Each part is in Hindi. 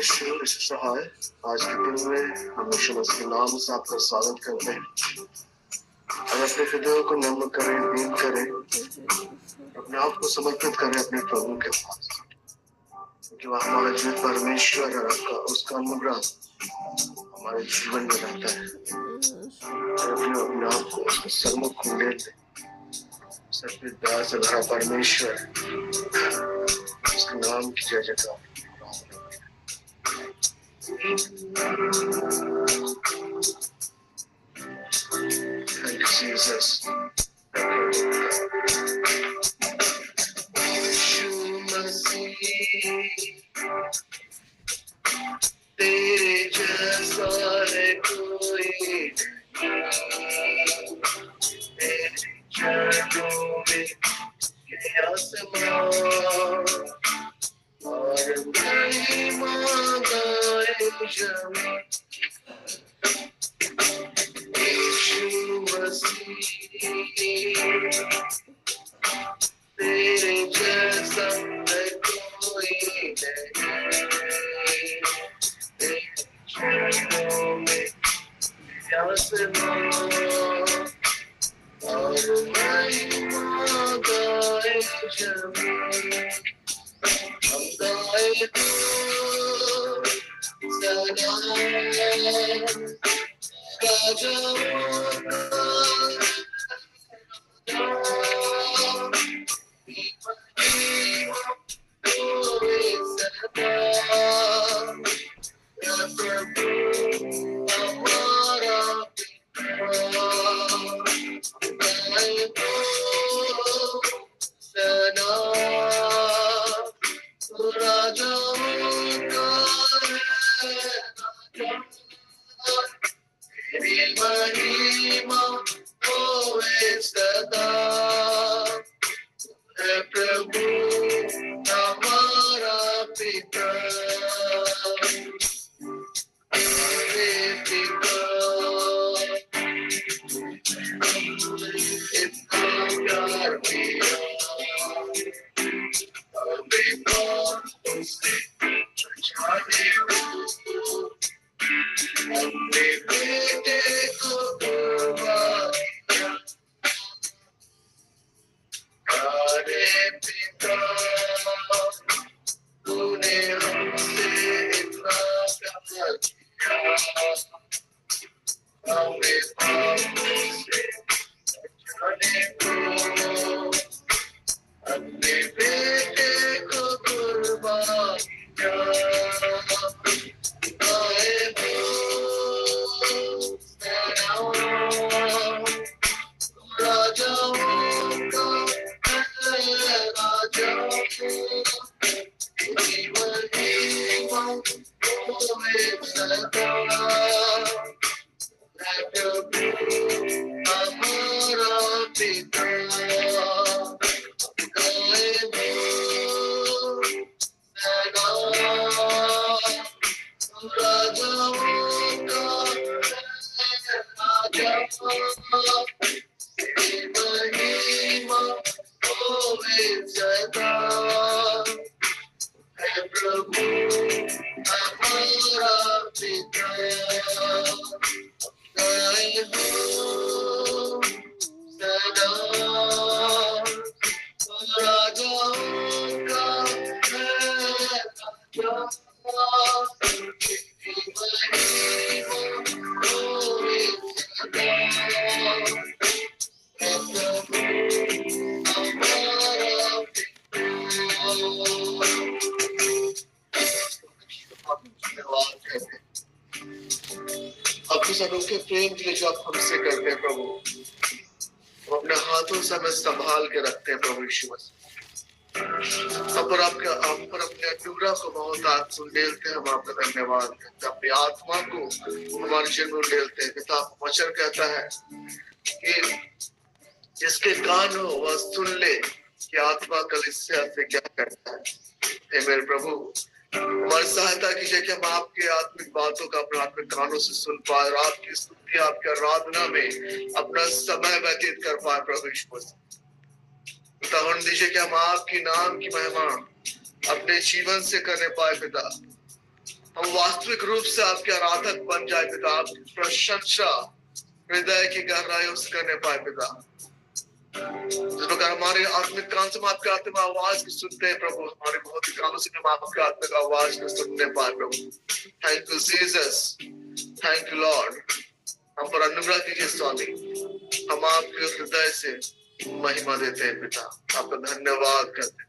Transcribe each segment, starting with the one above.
परमेश्वर इस सहाय आज के दिन में हम यीशु मसीह के नाम से आपका स्वागत करते हैं और अपने हृदयों को नम्र करें, दीन करें, अपने आप को समर्पित करें अपने प्रभु के पास, क्योंकि वह हमारा जीवित परमेश्वर है। आपका उसका अनुग्रह हमारे जीवन में रहता है। अपने आप को उसके सन्मुख में ले लें। सच्ची दया से भरा परमेश्वर, उसके नाम की जय जयकार। Thank you, Jesus. यीशु मसीह तेरे जैसा है कोई नहीं, तेरे चरणों में ये आसमान और महिमा गाए जमीन। यीशु मसीह तेरे जैसा है कोई नहीं, तेरे चरणों में आसमान और महिमा गाए जमीन। हम गाए तो सदा प्रभु हमारा पिता, हमारे पिता, इतना प्यार किया हमें, उससे जाने अपने बेटे को हमारे पिता, तूने हमसे इतना प्यार किया, हमें पापों से बचाने को अपने बेटे को कुर्बान किया। आए हो राजाओं का राजा, महिमा होवे सदा। प्रभु हमारा पिता, गाए हो सदा राजाओं का राजा, महिमा होवे सदा। प्रभु हमारा पिता, गाए हो सदा राजाओं का राजा, महिमा होवे सदा। अपने सनों के प्रेम के लिए जो आप हमसे करते हैं प्रभु, वो अपने हाथों से हमें संभाल के रखते हैं प्रभु यीशु मसीह। हम पर अपने अनुग्रह को बहुत उंडेलते हैं। हम आपका धन्यवाद करते हैं। अपनी आत्मा को हमारे जीवन में उंडेलते हैं। किताब वचन कहता है कि जिसके कान हो वह सुन ले कि आत्मा कलीसिया से क्या कहता है। हे मेरे प्रभु, हमारी सहायता कीजिए कि हम आपके आत्मिक बातों का अपने आत्मिक कानों से सुन पाए और आपकी स्तुति, आपकी आराधना में अपना समय व्यतीत कर पाए प्रभु यीशु मसीह। उदाहरण दीजिए कि हम आपकी नाम की महिमा अपने जीवन से करने पाए पिता। हम वास्तविक रूप से आपके आराधक बन जाए पिता, आपकी प्रशंसा हृदय की गहराइयों से करने पाए पिता। जिस प्रकार हमारे आत्मिक कान से हम आपके आत्मिक आवाज को सुनते हैं प्रभु, हमारे भौतिक कानों से हम आपके आत्मिक आवाज को सुनने पाए प्रभु। Thank you Jesus, thank you Lord. हम पर अनुग्रह कीजिए स्वामी, हम आपके हृदय से महिमा देते हैं पिता, आपका धन्यवाद करते हैं।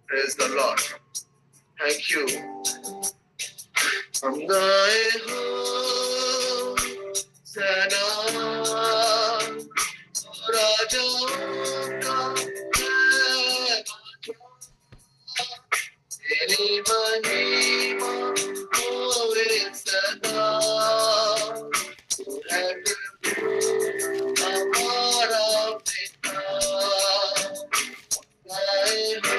Praise the Lord, thank you. हम गाए हो सना राजाओं का है, तेरी महिमा होवे सदा। तू है हमारा पिता, गाए हो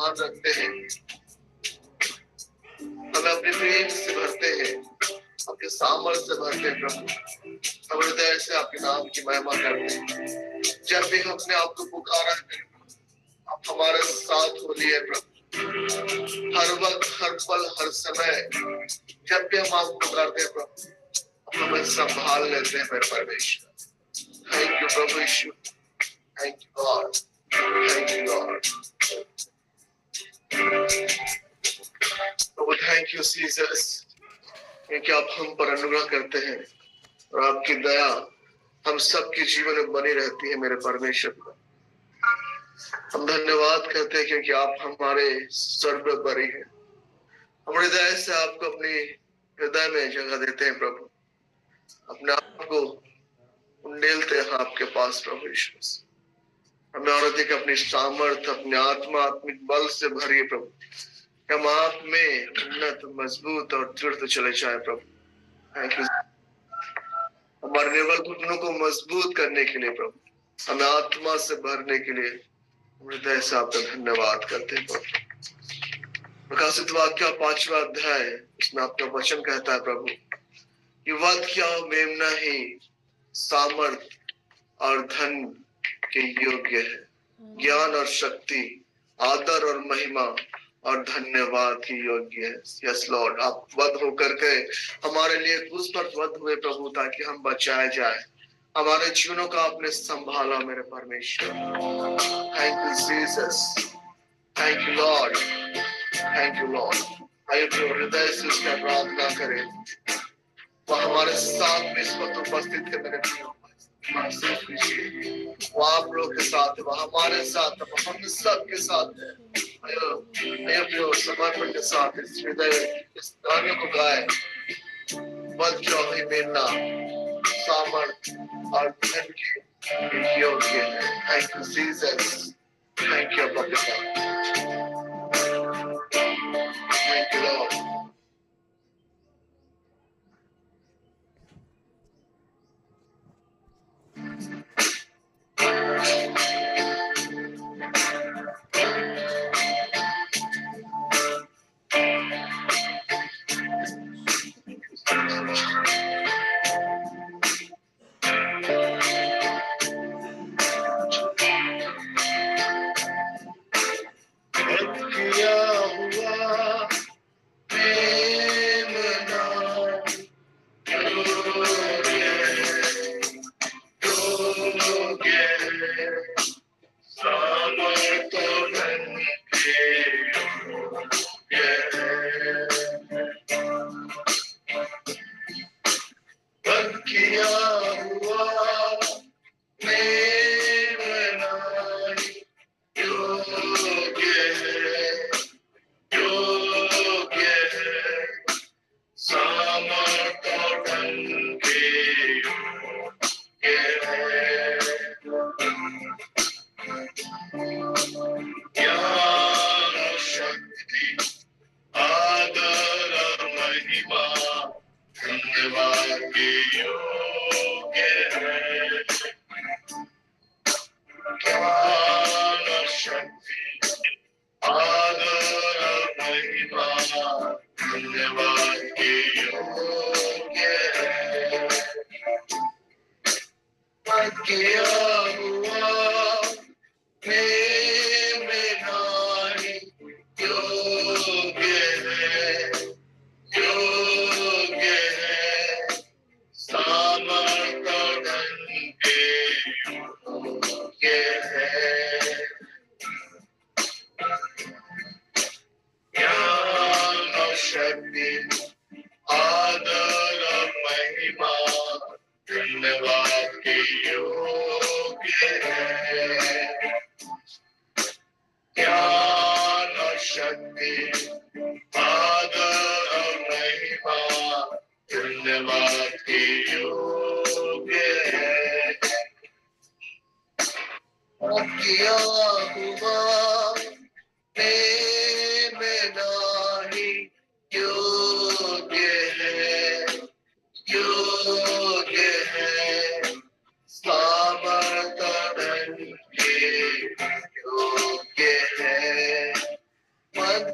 ध्यान रखते हैं, हमें अपने प्रेम से भरते हैं, आपके सामर्थ्य से भरते हैं प्रभु। हम हृदय से आपके नाम की महिमा करते हैं। जब भी हम अपने आप को पुकारा है, आप हमारे साथ हो लिए प्रभु। हर वक्त, हर पल, हर समय जब भी हम आपको पुकारते हैं प्रभु, आप हमें संभाल लेते हैं मेरे परमेश्वर। थैंक यू प्रभु यीशु, thank you God, thank you God प्रभु, थैंक यू जीसस, क्योंकि आप हम पर अनुग्रह करते हैं और आपकी दया हम सबके जीवन में बनी रहती है मेरे परमेश्वर। हम धन्यवाद करते हैं क्योंकि आप हमारे सर्वोपरि हैं। हम हृदय से आपको अपनी हृदय में जगह देते हैं प्रभु, अपने आप को उंडेलते हैं आपके पास प्रभु यीशु। हमें और अधिक अपनी सामर्थ्य, अपनी आत्मा, आत्मिक बल से भरिए प्रभु, हम आप में उन्नत, मजबूत और दृढ़ चले जाए प्रभु। थैंक यू हमारे निर्बल घुटनों को मजबूत करने के लिए प्रभु, हमें आत्मा से भरने के लिए हृदय से आपका धन्यवाद करते हैं प्रभु। प्रकाशित वाक्य 5वां अध्याय, इसमें आपका वचन कहता है प्रभु कि वध क्या मेमना ही सामर्थ और धन के योग्य है, ज्ञान और शक्ति, आदर और महिमा और धन्यवाद की योग्य है। यस लॉर्ड, आप वध होकर के हमारे लिए क्रूस पर वध हुए प्रभु, ताकि हम बचाए जाए। हमारे जीवनों का आपने संभाला मेरे परमेश्वर। Thank you Jesus, thank you Lord, thank you Lord. आइए तो हृदय से उसका प्रार्थना करें। वह हमारे साथ में इस वक्त उपस्थित है मेरे प्रियो, वो आप लोग के साथ है, वो हमारे साथ है, हम सब के साथ है। आइए समर्पण के साथ इस हृदय, इस गाने को गाए। वध क्या मेमना सामर्थ और धन के योग्य है। Thank you Jesus, thank you पिता, थैंक यू लॉर्ड।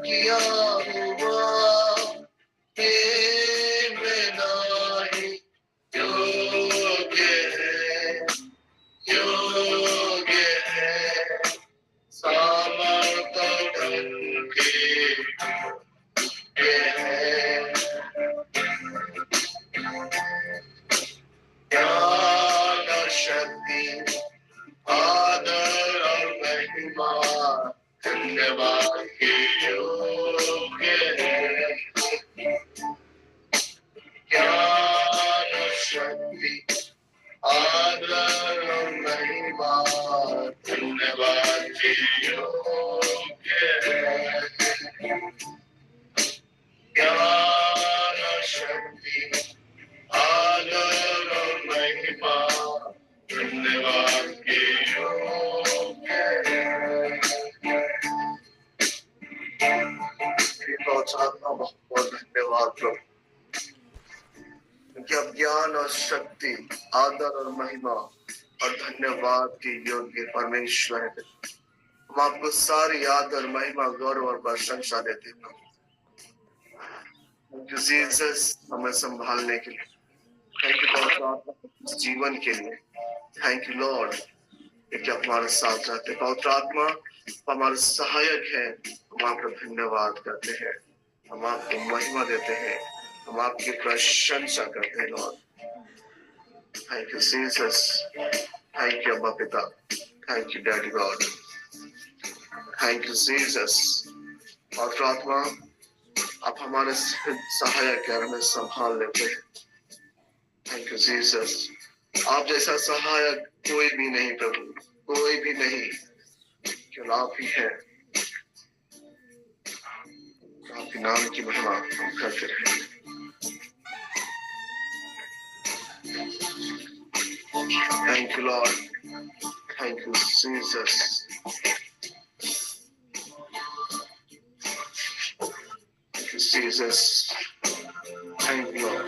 किया हुआ प्रेम नाही योग्य है सामर्थ उनकी है ज्ञान और शक्ति आदर और महिमा धन्यवाद के योग्य है ज्ञान और शक्ति आदर और महिमा धन्यवाद के योग्य है ज्ञान और शक्ति आदर और महिमा धन्यवाद के योग्य है बहुत बहुत धन्यवाद प्रभु क्योंकि अब ज्ञान और शक्ति आदर और महिमा और धन्यवाद के योग्य परमेश्वर है। हम आपको सारी आदर महिमा गौरव और प्रशंसा देते हैं जीसस हमें संभालने के लिए। थैंक यू पवित्र जीवन के लिए। थैंक यू लॉर्ड कि आप हमारे साथ रहते हैं। पवित्र आत्मा हमारे सहायक है। हम आपका धन्यवाद करते हैं हम आपको महिमा देते हैं हम आपकी प्रशंसा करते हैं Lord. Thank you Jesus thank you अब्बा पिता thank you daddy God thank you Jesus. पवित्र आत्मा आप हमारे सहायक है हमें संभाल लेते हैं। Thank you Jesus. आप जैसा सहायक कोई भी नहीं प्रभु कोई भी नहीं केवल आप ही है। आपके नाम की महिमा हम करते रहें। Thank you Lord thank you Jesus thank you Jesus thank you Lord.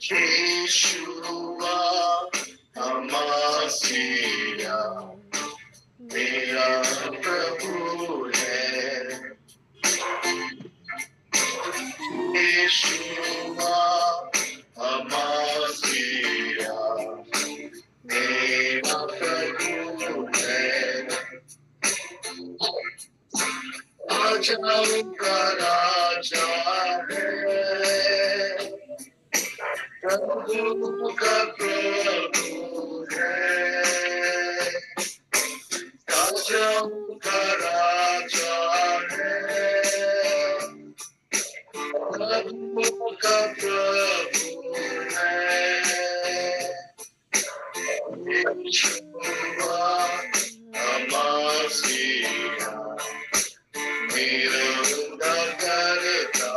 Yeshua Hamashiach मेरा प्रभु है। यीशुआ हमासिया मेरा प्रभु है। राजाओं का राजा है प्रभु का प्रभु है। राजाओं का राजा है प्रभु का प्रभु है। यीशुआ हमासिया मेरा उद्धारकर्ता।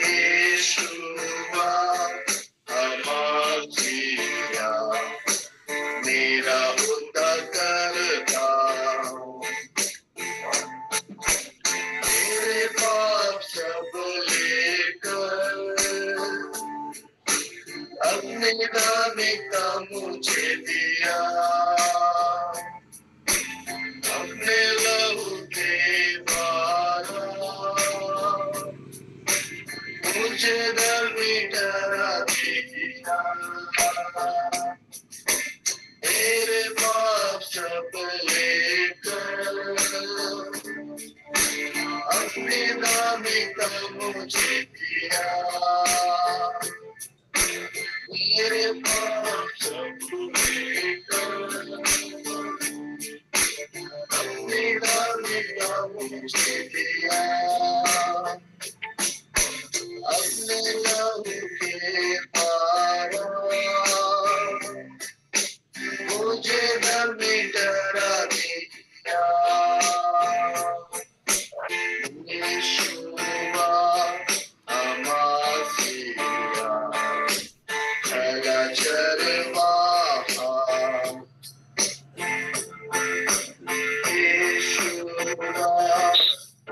यीशुआ हमासिया मेरा उद्धारकर्ता। मेरे पाप सब लेकर अपने दाने का मुझे दिया। अपने लहू के द्वारा मुझे धर्मी ठहरा दिया। मेरे पाप सब लेकर अपने दाने का मुझे दिया। मेरे पाप सब लेकर अपने दाने का मुझे दिया। अपने लहू के द्वारा मुझे धर्मी ठहरा दिया। यीशुआ हमासिया भला चरवाहा। यीशुआ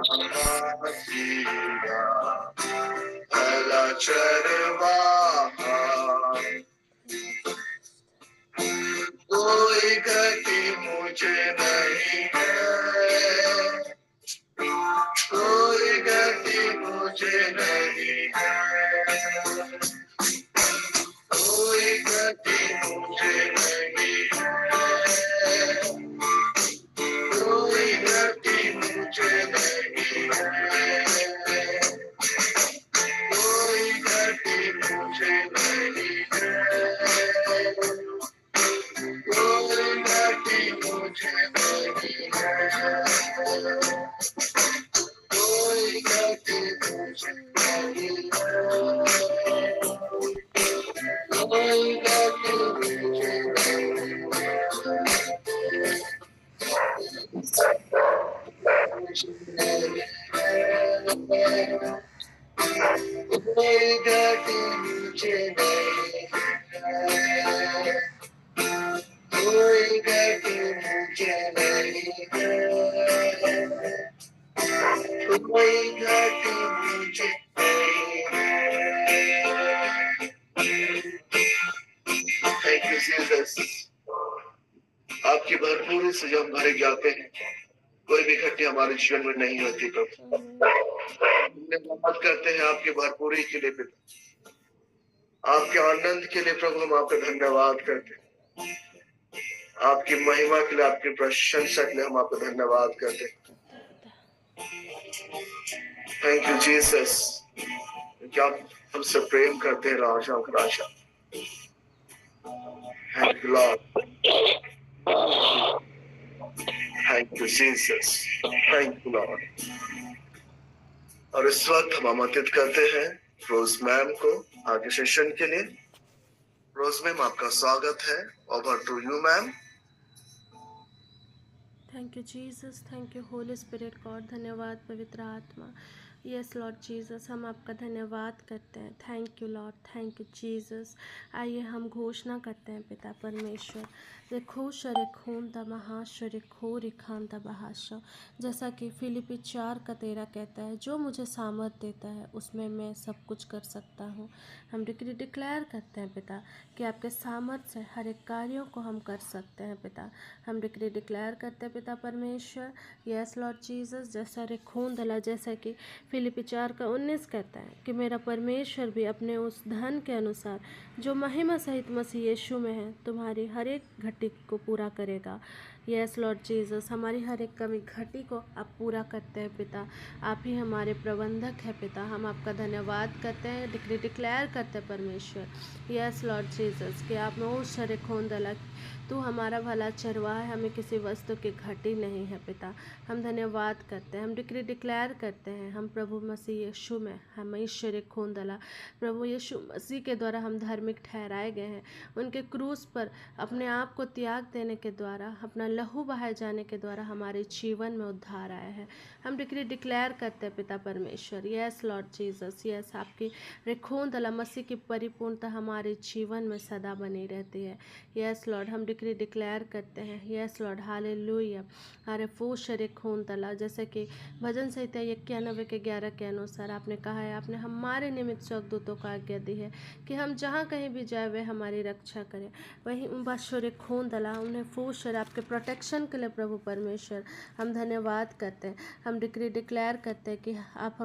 हमासिया भला चरवाहा। गति मुझे नहीं है, कोई गति मुझे नहीं है, कोई गति मुझे नहीं है, कोई गति मुझे नहीं है, कोई गति मुझे नहीं है, कोई गति मुझे नहीं है, कोई गति मुझे नहीं है, कोई गति मुझे नहीं है, कोई गति मुझे नहीं है, कोई गति मुझे नहीं है, कोई गति मुझे नहीं है। Thank you Jesus. आपकी भरपूरी से जब हम भरे जाते हैं, कोई भी घटना हमारे जीवन में नहीं होती। प्रभु धन्यवाद करते हैं आपकी भरपूरी के लिए पिता, आपके आनंद के लिए प्रभु हम आपका धन्यवाद करते हैं, आपकी महिमा के लिए, आपकी प्रशंसा के लिए हम आपका धन्यवाद करते हैं। थैंक यू जीसस, कि आप हमसे प्रेम करते हैं राजा का राजा। Thank you Lord, thank you Jesus, thank you Lord. और इस वक्त हम आमंत्रित करते हैं रोज मैम को आगे सेशन के लिए। रोज मैम, आपका स्वागत है। Over to you ma'am. Thank you Jesus, thank you holy spirit God. धन्यवाद पवित्र आत्मा। यस लॉर्ड जीसस, हम आपका धन्यवाद करते हैं। Thank you Lord, thank you Jesus. आइए हम घोषणा करते हैं पिता परमेश्वर, रेखो शरेखून द महाश्वर रेखो रिखान द बहाशा। जैसा कि फिलिपी 4:13 कहता है, जो मुझे सामर्थ देता है उसमें मैं सब कुछ कर सकता हूँ। हम डिक्लेयर करते हैं पिता कि आपके सामर्थ से हर एक कार्यों को हम कर सकते हैं पिता। हम डिक्लेयर करते हैं पिता परमेश्वर, यस लॉर्ड जीसस, जैसा रेखून दला, जैसा कि फिलिपी 4:19 कहता है कि मेरा परमेश्वर भी अपने उस धन के अनुसार जो महिमा सहित मसीह यीशु में है तुम्हारी हर एक घटी को पूरा करेगा। यस लॉर्ड जीसस, हमारी हर एक कमी घटी को आप पूरा करते हैं पिता। आप ही हमारे प्रबंधक हैं पिता। हम आपका धन्यवाद करते हैं, डिक्लेयर करते हैं परमेश्वर, यस लॉर्ड जीसस, कि आप नो शरे खोन दला, तू हमारा भला चरवाहा है, हमें किसी वस्तु की घटी नहीं है पिता। हम धन्यवाद करते हैं, हम डिक्लेयर करते हैं, हम प्रभु मसीह यीशु में हम ईश्वर खून दला, प्रभु यीशु मसीह के द्वारा हम धार्मिक ठहराए गए हैं। उनके क्रूस पर अपने आप को त्याग देने के द्वारा, अपना लहू बहाए जाने के द्वारा हमारे जीवन में उद्धार आया है। हम डिक्लेयर करते हैं पिता परमेश्वर, यस लॉर्ड जीसस, यस, आपकी रेखून दला मसीह की परिपूर्णता हमारे जीवन में सदा बनी रहती है। यस लॉर्ड, हम डिक्लेयर करते हैं, यस लॉर्ड, हालेलुया। अरे फूश रेखून दला, जैसे कि भजन संहिता 91:11 के अनुसार आपने कहा है, आपने हमारे निमित्त स्वर्गदूतों को आज्ञा दी है कि हम जहाँ कहीं भी जाए वे हमारी रक्षा करें। वहीं बाशुर खून दला, उन्हें फूश आपके प्रोटेक्शन के लिए प्रभु परमेश्वर हम धन्यवाद करते हैं। हम डिक्लेयर करते हैं कि आप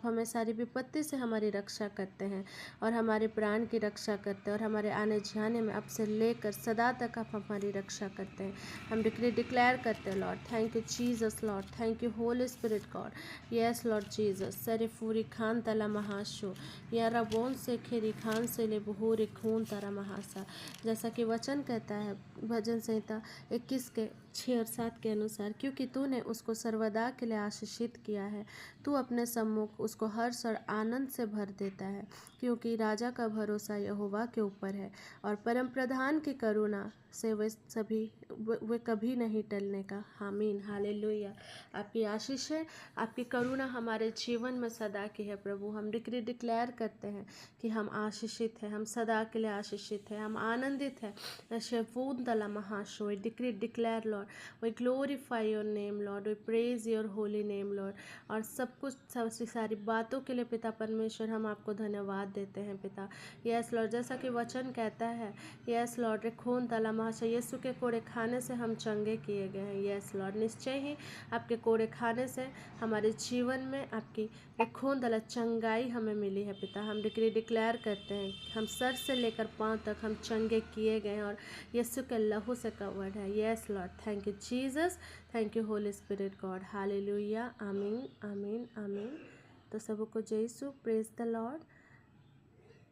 हमें सारी विपत्ति से हमारी रक्षा करते हैं और हमारे प्राण की रक्षा करते हैं, और हमारे आने जाने में अब से लेकर सदा तक आप हमारी रक्षा करते हैं। हम डिक्लेयर करते हैं Lord, thank you Jesus Lord, thank you holy spirit God, yes Lord Jesus. सरे फूरी खान तला महाशो या रबोन से खेरी खान से ले बहूरी खून तारा महासा, जैसा कि वचन कहता है भजन संहिता 21:6 और 7 के अनुसार, क्योंकि तूने उसको सर्वदा के लिए आशीषित किया है, तू अपने सम्मुख उसको हर्ष और आनंद से भर देता है, क्योंकि राजा का भरोसा यहोवा के ऊपर है और परम प्रधान की करुणा से वे कभी नहीं टलने का। आमीन, हालेलुया। आपकी आशीष है, आपकी करुणा हमारे जीवन में सदा की है प्रभु। हम डिक्लेयर करते हैं कि हम आशीषित हैं, हम सदा के लिए आशीषित हैं, हम आनंदित हैं। शेफून दला महाशो, we declare Lord, we glorify your name Lord, we praise your holy name Lord. और सब कुछ सारी बातों के लिए पिता परमेश्वर हम आपको धन्यवाद देते हैं पिता। यस लॉर्ड, जैसा कि वचन कहता है, यस लॉर्ड, खून तला महाशय यीशु के कोड़े खाने से हम चंगे किए गए हैं। यस लॉर्ड, निश्चय ही आपके कोड़े खाने से हमारे जीवन में आपकी एक खून दला चंगाई हमें मिली है पिता। हम डिक्री डिक्लेयर करते हैं, हम सर से लेकर पांव तक हम चंगे किए गए हैं और यीशु के लहू से कवर्ड है। Yes Lord, thank you Jesus, thank you holy spirit God, hallelujah, आमीन आमीन आमीन। तो सबको जय यीशु, प्रेज द लॉर्ड।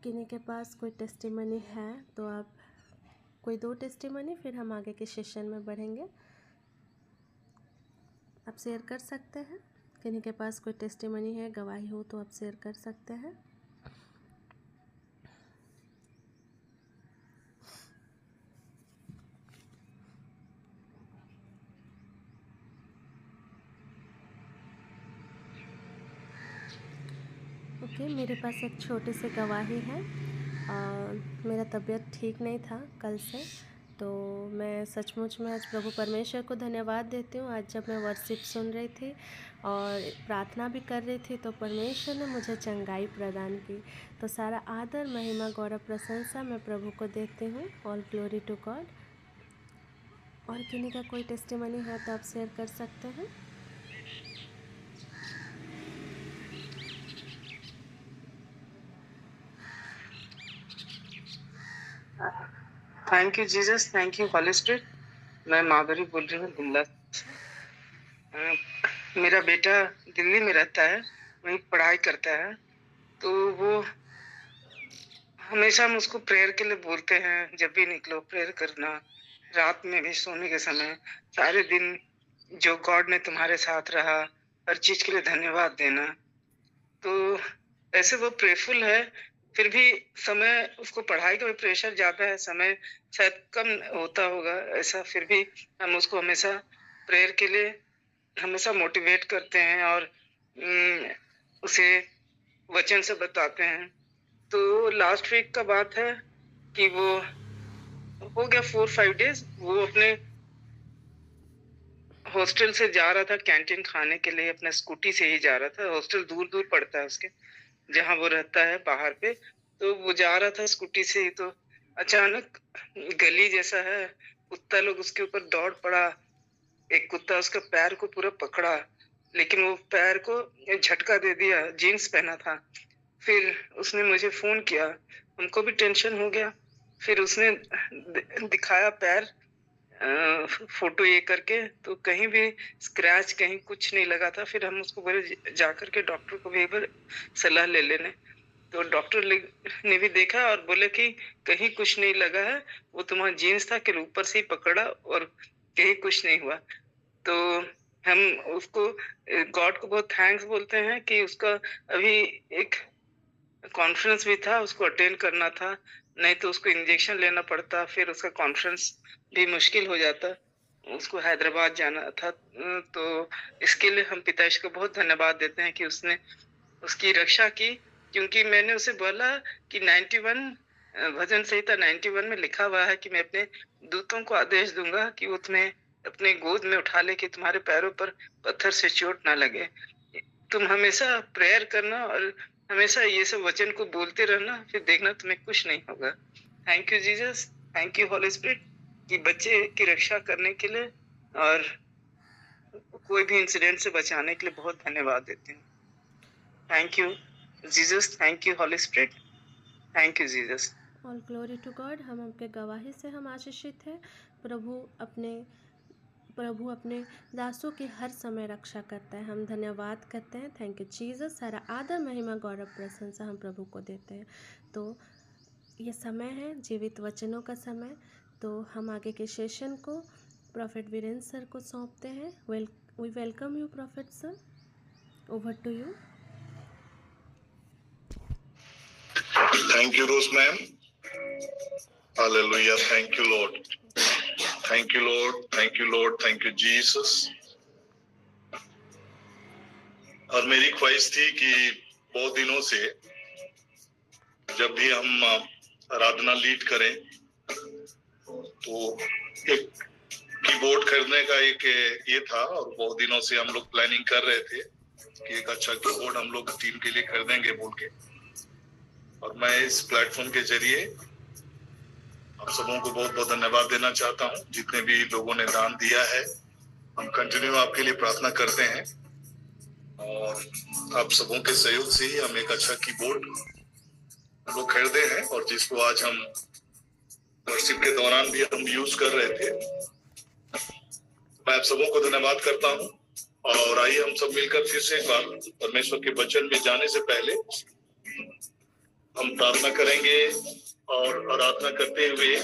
किन्हीं के पास कोई टेस्टिमनी है तो आप कोई 2 टेस्टिमनी, फिर हम आगे के सेशन में बढ़ेंगे, आप शेयर कर सकते हैं। किन्हीं के पास कोई टेस्टिमनी है, गवाही हो तो आप शेयर कर सकते हैं। ओके, मेरे पास एक छोटी सी गवाही है। मेरा तबीयत ठीक नहीं था कल से, तो मैं सचमुच में आज प्रभु परमेश्वर को धन्यवाद देती हूँ। आज जब मैं वर्शिप सुन रही थी और प्रार्थना भी कर रही थी तो परमेश्वर ने मुझे चंगाई प्रदान की। तो सारा आदर, महिमा, गौरव, प्रशंसा मैं प्रभु को देती हूँ। All glory to God. और किन्हीं का कोई टेस्टिमनी है तो आप शेयर कर सकते हैं। Thank you Jesus, thank you holy spirit. मैं माधुरी बोल रही हूँ गुमला से। मेरा बेटा दिल्ली में रहता है, वहीं पढ़ाई करता है। तो वो हमेशा हम उसको प्रेयर के लिए बोलते हैं, जब भी निकलो प्रेयर करना, रात में भी सोने के समय, सारे दिन जो गॉड ने तुम्हारे साथ रहा, हर चीज के लिए धन्यवाद देना। तो ऐसे वो प्रेयरफुल है, फिर भी समय उसको पढ़ाई का भी प्रेशर ज्यादा है, समय शायद कम होता होगा ऐसा, फिर भी हम उसको हमेशा प्रेयर के लिए हमेशा मोटिवेट करते हैं और उसे वचन से बताते हैं। तो लास्ट वीक का बात है कि वो हो गया 4-5 डेज, वो अपने हॉस्टल से जा रहा था कैंटीन खाने के लिए, अपने स्कूटी से ही जा रहा था। हॉस्टल दूर दूर पड़ता है उसके, जहाँ वो रहता है बाहर पे। तो वो जा रहा था स्कूटी से ही, तो अचानक गली जैसा है, कुत्ता लोग उसके ऊपर दौड़ पड़ा। एक कुत्ता उसका पैर को पूरा पकड़ा, लेकिन वो पैर को झटका दे दिया। जीन्स पहना था। फिर उसने मुझे फोन किया, हमको भी टेंशन हो गया। फिर उसने दिखाया पैर, फोटो ये करके, तो कहीं भी स्क्रैच, कहीं कुछ नहीं लगा था। फिर हम उसको बोले जाकर के डॉक्टर को भी एक बार सलाह ले लेने। तो डॉक्टर ने भी देखा और बोले कि कहीं कुछ नहीं लगा है, वो तुम्हारा जीन्स था कि ऊपर से ही पकड़ा और कहीं कुछ नहीं हुआ। तो हम उसको, गॉड को बहुत थैंक्स बोलते हैं कि उसका अभी एक कॉन्फ्रेंस भी था, उसको अटेंड करना था, नहीं तो उसको इंजेक्शन लेना पड़ता, फिर उसका कॉन्फ्रेंस भी मुश्किल हो जाता, उसको हैदराबाद जाना था। तो इसके लिए हम पिताजी को बहुत धन्यवाद देते हैं कि उसने उसकी रक्षा की। क्योंकि मैंने उसे बोला कि 91 भजन संहिता 91 में लिखा हुआ है कि मैं अपने दूतों को आदेश दूंगा कि वो तुम्हें अपने गोद में उठा ले, कि तुम्हारे पैरों पर पत्थर से चोट ना लगे। तुम हमेशा प्रेयर करना और हमेशा ये सब वचन को बोलते रहना, फिर देखना तुम्हें कुछ नहीं होगा। Thank you Jesus, thank you holy spirit कि बच्चे की रक्षा करने के लिए और कोई भी इंसिडेंट से बचाने के लिए बहुत धन्यवाद देते हैं। Thank you Jesus, thank you holy spirit, thank you Jesus. All glory to God. हम आपके गवाही से हम आशीषित हैं। प्रभु अपने दासों की हर समय रक्षा करता है। हम धन्यवाद करते हैं। Thank you Jesus. सारा आदर, महिमा, गौरव, प्रशंसा हम प्रभु को देते हैं। तो ये समय है जीवित वचनों का समय। तो हम आगे के सेशन को प्रॉफिट वीरेंद्र सर को सौंपते हैं। We welcome you prophet sir, over to you. Thank you, Rose ma'am. Hallelujah. Thank you, Lord. Thank you, Lord. Thank you, Lord. Thank you, Jesus. और मेरी ख्वाहिश थी कि बहुत दिनों से जब भी हम आराधना लीड करें तो एक कीबोर्ड खरीदने का एक ये था, और बहुत दिनों से हम लोग प्लानिंग कर रहे थे कि एक अच्छा कीबोर्ड हम लोग टीम के लिए खरीदेंगे बोल के। और मैं इस प्लेटफॉर्म के जरिए आप सबों को बहुत बहुत धन्यवाद देना चाहता हूँ। जितने भी लोगों ने दान दिया है, हम कंटिन्यू आपके लिए प्रार्थना करते हैं और आप सबों के सहयोग से ही हम एक अच्छा कीबोर्ड हम लोग खरीदे हैं और जिसको आज हम वर्शिप के दौरान भी हम यूज कर रहे थे। मैं आप सबों को धन्यवाद करता हूँ और आइए हम सब मिलकर फिर से एक बार परमेश्वर के वचन में जाने से पहले हम प्रार्थना करेंगे और आराधना करते हुए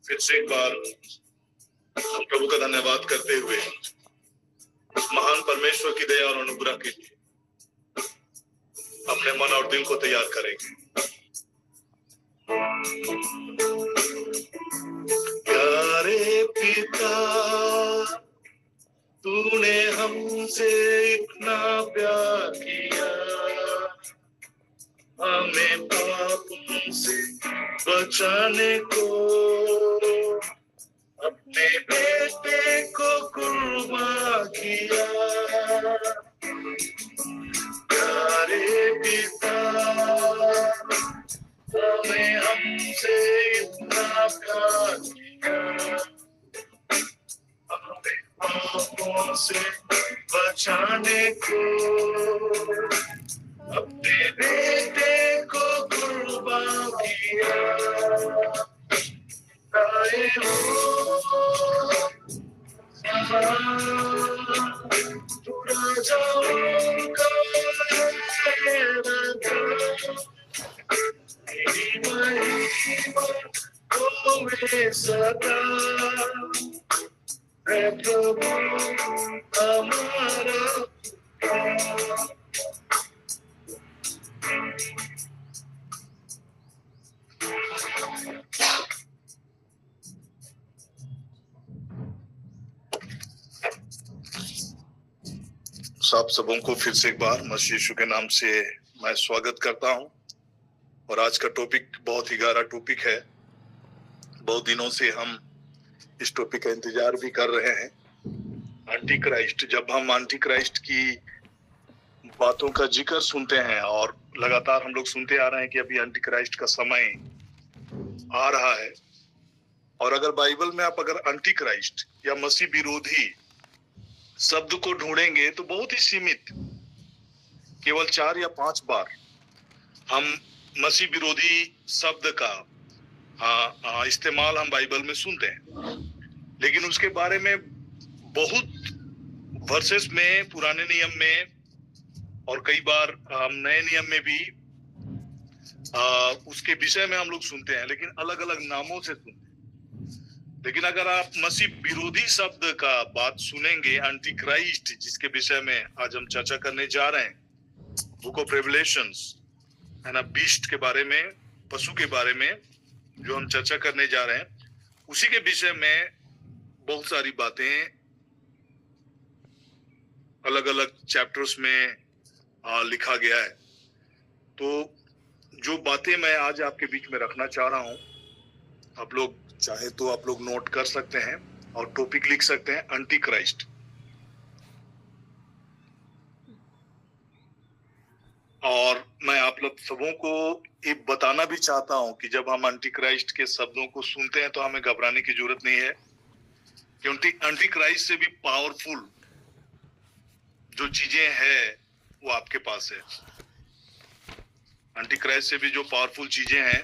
फिर से एक बार हम प्रभु का धन्यवाद करते हुए उस महान परमेश्वर की दया और अनुग्रह के लिए अपने मन और दिल को तैयार करेंगे। प्यारे पिता, तूने हमसे इतना प्यार किया, हमें पापों से बचाने को अपने बेटे को कुर्बान किया। प्यारे पिता, हमें हमसे इतना प्यार किया, हमें पापों से बचाने को अपने बेटे को कुर्बान किया। आए हो पूरा जाऊंगा तेरी महिमा होवे सदा, है प्रभु हमारा। आप सबों को फिर से एक बार मसीह यीशु के नाम से मैं स्वागत करता हूं और आज का टॉपिक बहुत ही गहरा टॉपिक है। बहुत दिनों से हम इस टॉपिक का इंतजार भी कर रहे हैं, एंटी क्राइस्ट। जब हम एंटी क्राइस्ट की बातों का जिक्र सुनते हैं और लगातार हम लोग सुनते आ रहे हैं कि अभी एंटी क्राइस्ट का समय आ रहा है, और अगर बाइबल में आप अगर एंटी क्राइस्ट या मसीह विरोधी शब्द को ढूंढेंगे तो बहुत ही सीमित, केवल 4 या 5 बार हम मसीह विरोधी शब्द का इस्तेमाल हम बाइबल में सुनते हैं। लेकिन उसके बारे में बहुत वर्सेस में, पुराने नियम में और कई बार नए नियम में भी उसके विषय में हम लोग सुनते हैं, लेकिन अलग अलग नामों से सुनते हैं। लेकिन अगर आप मसीह विरोधी शब्द का बात सुनेंगे, एंटी क्राइस्ट, जिसके विषय में आज हम चर्चा करने जा रहे हैं, बुक ऑफ रेवलेशंस है ना, बीस्ट के बारे में, पशु के बारे में जो हम चर्चा करने जा रहे हैं, उसी के विषय में बहुत सारी बातें अलग अलग चैप्टर्स में लिखा गया है। तो जो बातें मैं आज आपके बीच में रखना चाह रहा हूं, आप लोग चाहे तो आप लोग नोट कर सकते हैं और टॉपिक लिख सकते हैं, एंटी क्राइस्ट। और मैं आप लोग सबों को ये बताना भी चाहता हूं कि जब हम एंटी क्राइस्ट के शब्दों को सुनते हैं तो हमें घबराने की जरूरत नहीं है, क्योंकि एंटी क्राइस्ट से भी पावरफुल जो चीजें हैं वो आपके पास है। एंटी क्राइस्ट से भी जो पावरफुल चीजें हैं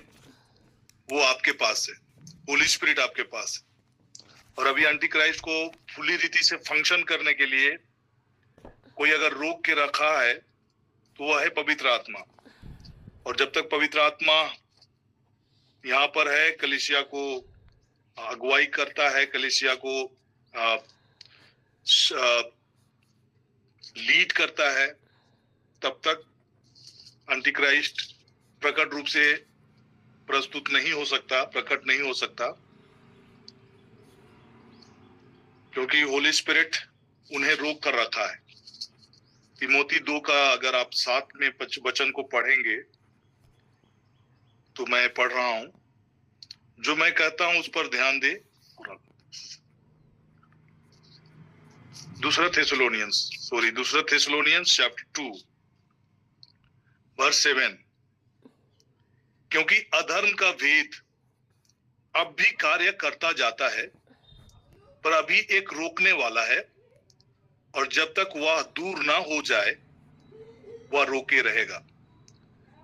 वो आपके पास है, होली स्पिरिट आपके पास है। और अभी एंटी क्राइस्ट को पूरी रीति से फंक्शन करने के लिए कोई अगर रोक के रखा है तो वह है पवित्र आत्मा। और जब तक पवित्र आत्मा यहाँ पर है, कलीसिया को अगुवाई करता है, कलीसिया को लीड करता है, तब तक एंटी क्राइस्ट प्रकट रूप से प्रस्तुत नहीं हो सकता, प्रकट नहीं हो सकता, क्योंकि होली स्पिरिट उन्हें रोक कर रखा है। तिमोथी 2 का अगर आप 7 में वचन को पढ़ेंगे तो मैं पढ़ रहा हूं, जो मैं कहता हूं उस पर ध्यान दे। दूसरा थेसलोनियंस चैप्टर 2 वर्स 7, क्योंकि अधर्म का भेद अब भी कार्य करता जाता है, पर अभी एक रोकने वाला है, और जब तक वह दूर ना हो जाए वह रोके रहेगा।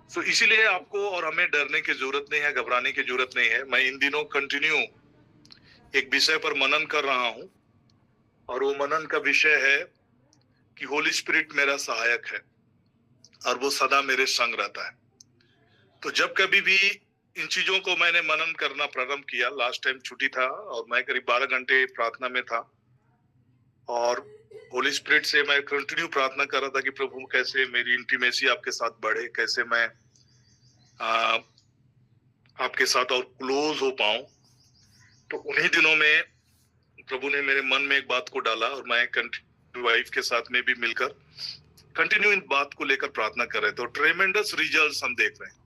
सो इसीलिए आपको और हमें डरने की जरूरत नहीं है, घबराने की जरूरत नहीं है। मैं इन दिनों कंटिन्यू एक विषय पर मनन कर रहा हूं, और वो मनन का विषय है कि होली स्पिरिट मेरा सहायक है और वो सदा मेरे संग रहता है। तो जब कभी भी इन चीजों को मैंने मनन करना प्रारंभ किया, लास्ट टाइम छुट्टी था और मैं करीब 12 घंटे प्रार्थना में था, और होली स्पिरिट से मैं कंटिन्यू प्रार्थना कर रहा था कि प्रभु कैसे मेरी इंटीमेसी आपके साथ बढ़े, कैसे मैं आपके साथ और क्लोज हो पाऊं। तो उन्हीं दिनों में प्रभु ने मेरे मन में एक बात को डाला, और मैं वाइफ के साथ में भी मिलकर कंटिन्यू इन बात को लेकर प्रार्थना कर रहे थे, और ट्रेमेंडस रिजल्ट्स हम देख रहे हैं।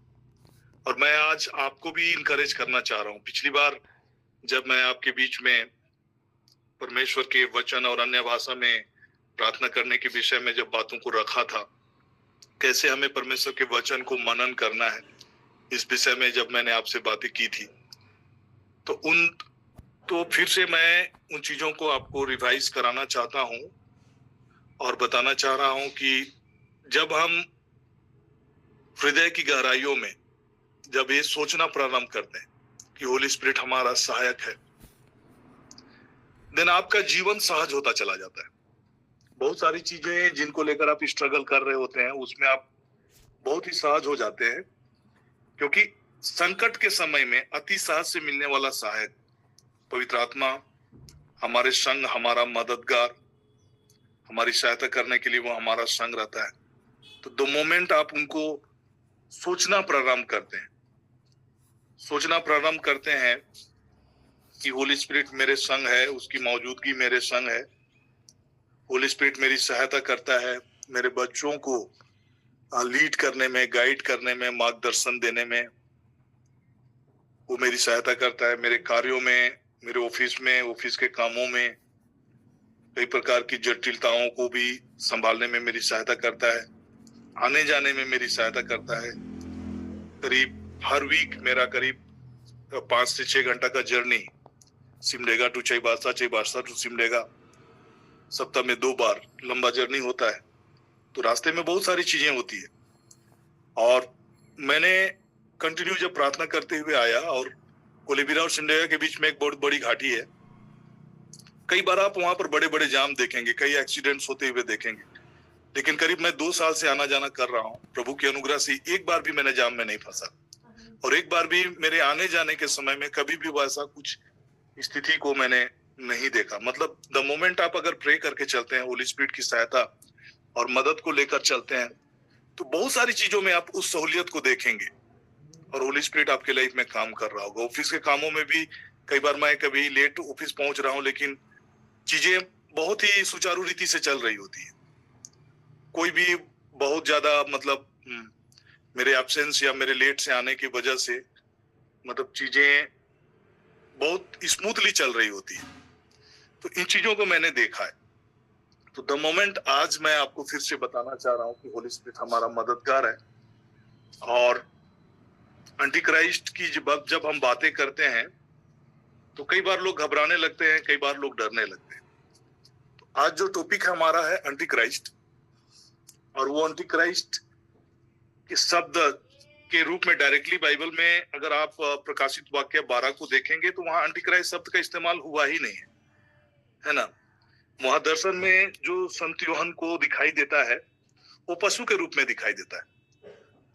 और मैं आज आपको भी इनकरेज करना चाह रहा हूँ। पिछली बार जब मैं आपके बीच में परमेश्वर के वचन और अन्य भाषा में प्रार्थना करने के विषय में जब बातों को रखा था, कैसे हमें परमेश्वर के वचन को मनन करना है, इस विषय में जब मैंने आपसे बातें की थी, तो फिर से मैं उन चीजों को आपको रिवाइज कराना चाहता हूं और बताना चाह रहा हूं कि जब हम हृदय की गहराइयों में जब ये सोचना प्रारंभ करते हैं कि होली स्पिरिट हमारा सहायक है, देन आपका जीवन सहज होता चला जाता है। बहुत सारी चीजें जिनको लेकर आप स्ट्रगल कर रहे होते हैं, उसमें आप बहुत ही सहज हो जाते हैं, क्योंकि संकट के समय में अति सहज से मिलने वाला सहायक पवित्र आत्मा हमारे संग, हमारा मददगार, हमारी सहायता करने के लिए वो हमारा संग रहता है। तो द मोमेंट आप उनको सोचना प्रारंभ करते हैं कि होली स्पिरिट मेरे संग है, उसकी मौजूदगी मेरे संग है, होली स्पिरिट मेरी सहायता करता है, मेरे बच्चों को लीड करने में, गाइड करने में, मार्गदर्शन देने में वो मेरी सहायता करता है, मेरे कार्यों में, मेरे ऑफिस में, ऑफिस के कामों में कई प्रकार की जटिलताओं को भी संभालने में मेरी सहायता करता है, आने जाने में मेरी सहायता करता है। करीब हर वीक मेरा करीब 5 से 6 घंटा का journey Simdega to Chaibasa, Chaibasa to Simdega, सप्ताह में 2 बार लंबा जर्नी होता है। तो रास्ते में बहुत सारी चीजें होती है, और मैंने कंटिन्यू जब प्रार्थना करते हुए आया, और कोलेबिरा और सिमडेगा के बीच में एक बहुत बड़ी घाटी है। कई बार आप वहां पर बड़े बड़े जाम देखेंगे, कई एक्सीडेंट्स होते हुए देखेंगे, लेकिन करीब मैं 2 साल से आना जाना कर रहा हूँ, प्रभु की अनुग्रह से एक बार भी मैंने जाम में नहीं फंसा, और एक बार भी मेरे आने जाने के समय में कभी भी वैसा कुछ स्थिति को मैंने नहीं देखा। मतलब द मोमेंट आप अगर प्रे करके चलते हैं, होली स्पिरिट की सहायता और मदद को लेकर चलते हैं, तो बहुत सारी चीजों में आप उस सहूलियत को देखेंगे, और होली स्पिरिट आपके लाइफ में काम कर रहा होगा। ऑफिस के कामों में भी कई बार मैं कभी लेट ऑफिस पहुंच रहा हूं, लेकिन चीजें बहुत ही सुचारू रीति से चल रही होती है। कोई भी बहुत ज्यादा मतलब मेरे एब्सेंस या मेरे लेट से आने की वजह से मतलब चीजें बहुत स्मूथली चल रही होती है। तो इन चीजों को मैंने देखा है। तो द मोमेंट आज मैं आपको फिर से बताना चाह रहा हूं कि होली स्पिरिट हमारा मददगार है, और एंटी क्राइस्ट की जब हम बातें करते हैं तो कई बार लोग घबराने लगते हैं, कई बार लोग डरने लगते हैं। तो आज जो टॉपिक हमारा है एंटी क्राइस्ट, और वो एंटी क्राइस्ट के शब्द के रूप में डायरेक्टली बाइबल में अगर आप प्रकाशित वाक्य 12 को देखेंगे तो वहां एंटी क्राइस्ट शब्द का इस्तेमाल हुआ ही नहीं है ना। वहां दर्शन में जो संत यूहन्ना को दिखाई देता है वो पशु के रूप में दिखाई देता है,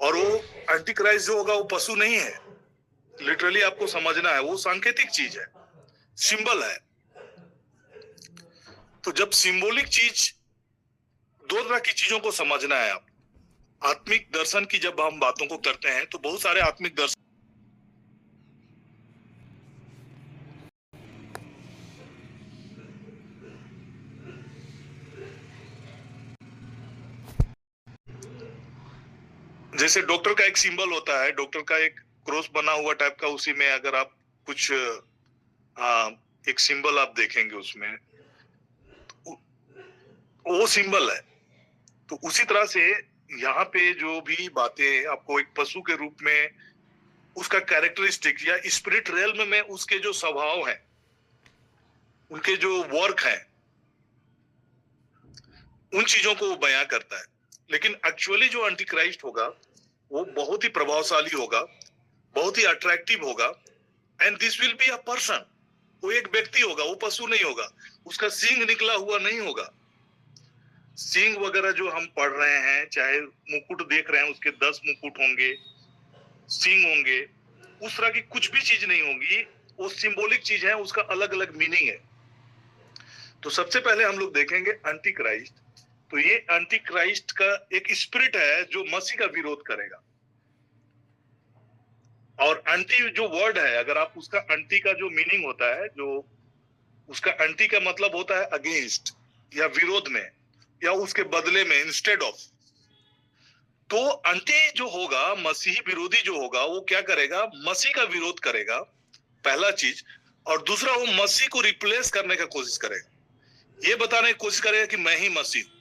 और वो एंटी क्राइस्ट जो होगा वो पशु नहीं है। लिटरली आपको समझना है, वो सांकेतिक चीज है, सिंबल है। तो जब सिंबॉलिक चीज, 2 तरह की चीजों को समझना है आप। आत्मिक दर्शन की जब हम बातों को करते हैं तो बहुत सारे आत्मिक दर्शन जैसे डॉक्टर का एक सिंबल होता है, डॉक्टर का एक क्रॉस बना हुआ टाइप का, उसी में अगर आप कुछ एक सिंबल आप देखेंगे उसमें, तो वो सिंबल है। तो उसी तरह से यहाँ पे जो भी बातें आपको एक पशु के रूप में उसका कैरेक्टरिस्टिक या स्पिरिट रियल्म में उसके जो स्वभाव हैं, उनके जो वर्क हैं, उन चीजों को वो बयां करता है। लेकिन एक्चुअली जो एंटी क्राइस्ट होगा वो बहुत ही प्रभावशाली होगा, बहुत ही अट्रैक्टिव होगा, and this will be a person. वो एक व्यक्ति होगा, वो पशु नहीं होगा, उसका सींग निकला हुआ नहीं होगा। सींग वगैरह जो हम पढ़ रहे हैं, चाहे मुकुट देख रहे हैं, उसके 10 मुकुट होंगे, सींग होंगे, उस तरह की कुछ भी चीज नहीं होगी। वो सिंबॉलिक चीज है, उसका अलग अलग मीनिंग है। तो सबसे पहले हम लोग देखेंगे एंटी क्राइस्ट। तो ये एंटी क्राइस्ट का एक स्पिरिट है जो मसीह का विरोध करेगा। और एंटी जो वर्ड है, अगर आप उसका एंटी का जो मीनिंग होता है, जो उसका एंटी का मतलब होता है अगेंस्ट या विरोध में या उसके बदले में, इंस्टेड ऑफ। तो एंटी जो होगा, मसीही विरोधी जो होगा, वो क्या करेगा? मसीह का विरोध करेगा, पहला चीज। और दूसरा, वो मसीह को रिप्लेस करने का कोशिश करेगा, ये बताने की कोशिश करेगा कि मैं ही मसीह हूं।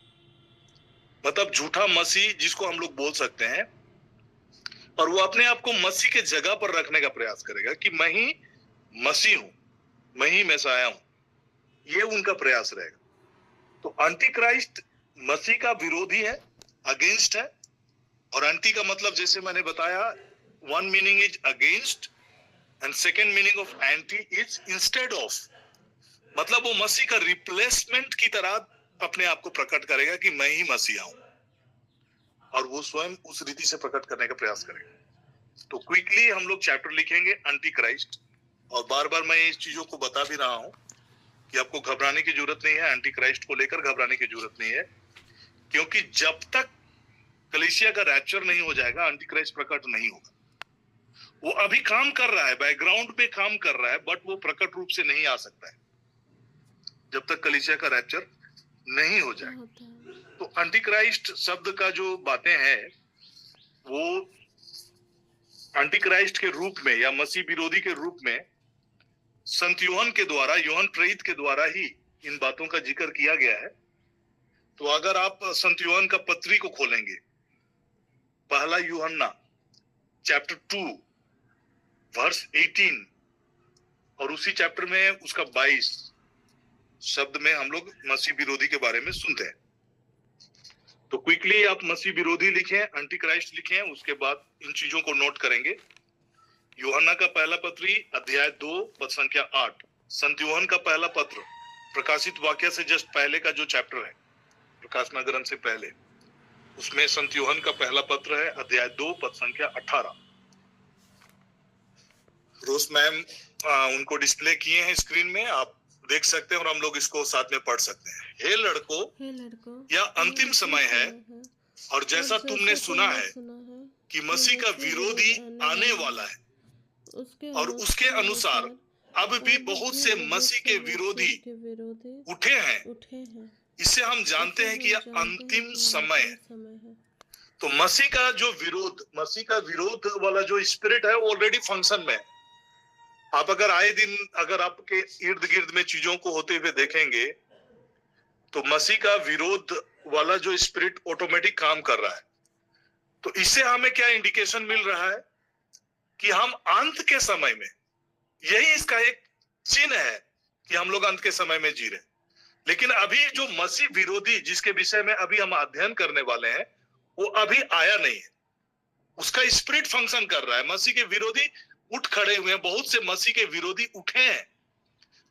मतलब झूठा मसीह जिसको हम लोग बोल सकते हैं, और वो अपने आप को मसीह के जगह पर रखने का प्रयास करेगा कि मैं ही मसीह हूं, मैं ही मैसाया हूं। ये उनका प्रयास रहेगा। तो एंटी क्राइस्ट मसीह का विरोधी है, अगेंस्ट है। और एंटी का मतलब जैसे मैंने बताया, one meaning is against and second meaning of anti is instead of. मतलब वो मसीह का रिप्लेसमेंट की तरह अपने आप को प्रकट करेगा कि मैं ही मसीहा हूं, और वो स्वयं उस रीति से प्रकट करने का प्रयास करेगा। तो क्विकली हम लोग चैप्टर लिखेंगे एंटी क्राइस्ट। और बार बार मैं इस चीजों को बता भी रहा हूं कि आपको घबराने की जरूरत नहीं है, एंटी क्राइस्ट को लेकर घबराने की जरूरत नहीं है, क्योंकि जब तक कलीसिया का रैप्चर नहीं हो जाएगा, एंटी क्राइस्ट प्रकट नहीं होगा। वो अभी काम कर रहा है, बैकग्राउंड पे काम कर रहा है, बट वो प्रकट रूप से नहीं आ सकता है जब तक कलीसिया का रैप्चर नहीं हो जाए। तो एंटी क्राइस्ट शब्द का जो बातें हैं, वो एंटी क्राइस्ट के रूप में या मसीह विरोधी के रूप में संत यूहन्ना के द्वारा, यूहन्ना प्रेरित के द्वारा ही इन बातों का जिक्र किया गया है। तो अगर आप संत यूहन्ना का पत्री को खोलेंगे, पहला यूहन्ना चैप्टर 2 वर्स 18, और उसी चैप्टर में उसका 22 शब्द में हम लोग मसीह विरोधी के बारे में सुनते हैं। तो क्विकली आप मसीह विरोधी लिखें, एंटी क्राइस्ट लिखें, उसके बाद इन चीजों को नोट करेंगे। यूहन्ना का पहला पत्री अध्याय 2 पद संख्या 8, संत यूहन्ना का पहला पत्र प्रकाशित वाक्य से जस्ट पहले का जो चैप्टर है, प्रकाशना ग्रंथ से पहले, उसमें संत यूहन्ना का पहला पत्र है अध्याय 2 पद संख्या 18। रोज मैम उनको डिस्प्ले किए हैं स्क्रीन में, आप देख सकते हैं और हम लोग इसको साथ में पढ़ सकते हैं। हे लड़कों, यह अंतिम समय है, और जैसा तुमने सुना है कि मसीह का विरोधी आने वाला है, और उसके अनुसार अब भी बहुत से मसीह के विरोधी उठे हैं। इससे हम जानते हैं कि यह अंतिम समय है। तो मसीह का जो विरोध, मसीह का विरोध वाला जो स्पिरिट है, वो ऑलरेडी फंक्शन में है। आप अगर आए दिन अगर आपके इर्द गिर्द में चीजों को होते हुए देखेंगे, तो मसीह का विरोध वाला जो स्पिरिट ऑटोमेटिक काम कर रहा है। तो इससे हमें क्या इंडिकेशन मिल रहा है कि हम अंत के समय में, यही इसका एक चिन्ह है कि हम लोग अंत के समय में जी रहे। लेकिन अभी जो मसीह विरोधी जिसके विषय में अभी हम अध्ययन करने वाले हैं, वो अभी आया नहीं है। उसका स्पिरिट फंक्शन कर रहा है। मसीह के विरोधी उठ खड़े हुए हैं, बहुत से मसीह के विरोधी उठे हैं।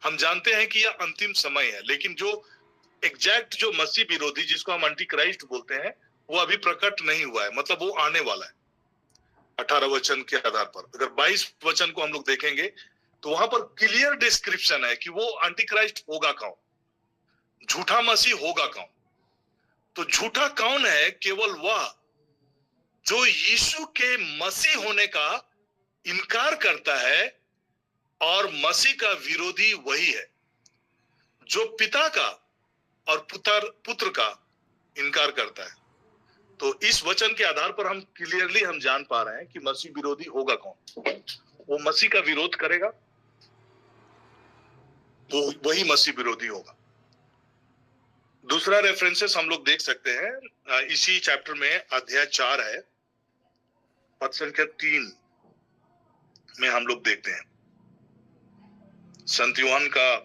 हम जानते हैं कि यह अंतिम समय है, लेकिन जो एग्जैक्ट जो मसीह विरोधी जिसको हम एंटी क्राइस्ट बोलते हैं, वो अभी प्रकट नहीं हुआ है, मतलब वो आने वाला है। 18 वचन के आधार पर अगर 22 वचन को हम लोग देखेंगे, तो वहां पर क्लियर डिस्क्रिप्शन है कि वो एंटी क्राइस्ट होगा कौन, झूठा मसीह होगा कौन। तो झूठा कौन है? केवल वह जो यीशु के मसीह होने का इनकार करता है, और मसीह का विरोधी वही है जो पिता का और पुत्र का इनकार करता है। तो इस वचन के आधार पर हम क्लियरली हम जान पा रहे हैं कि मसीह विरोधी होगा कौन। वो मसीह का विरोध करेगा, वो वही मसीह विरोधी होगा। दूसरा रेफरेंसेस हम लोग देख सकते हैं इसी चैप्टर में, अध्याय 4 है, पद संख्या 3, में हम लोग देखते हैं। संत यूहन्ना का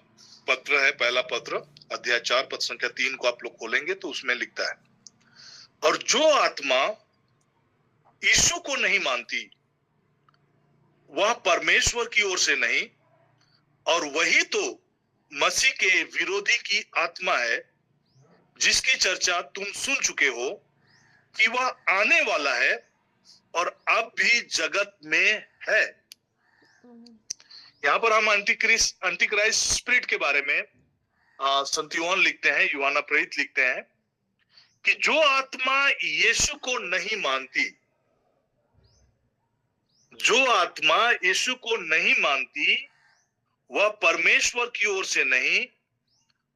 पत्र है, पहला पत्र, अध्याय 4 पद संख्या 3 को आप लोग खोलेंगे तो उसमें लिखता है, और जो आत्मा यीशु को नहीं मानती वह परमेश्वर की ओर से नहीं, और वही तो मसीह के विरोधी की आत्मा है, जिसकी चर्चा तुम सुन चुके हो कि वह आने वाला है और अब भी जगत में है। यहाँ पर हम अंटिक्राइस्ट स्पिरिट के बारे में संत यूहन्ना लिखते हैं, यूहन्ना प्रेरित लिखते हैं कि जो आत्मा यीशु को नहीं मानती, जो आत्मा यीशु को नहीं मानती वह परमेश्वर की ओर से नहीं,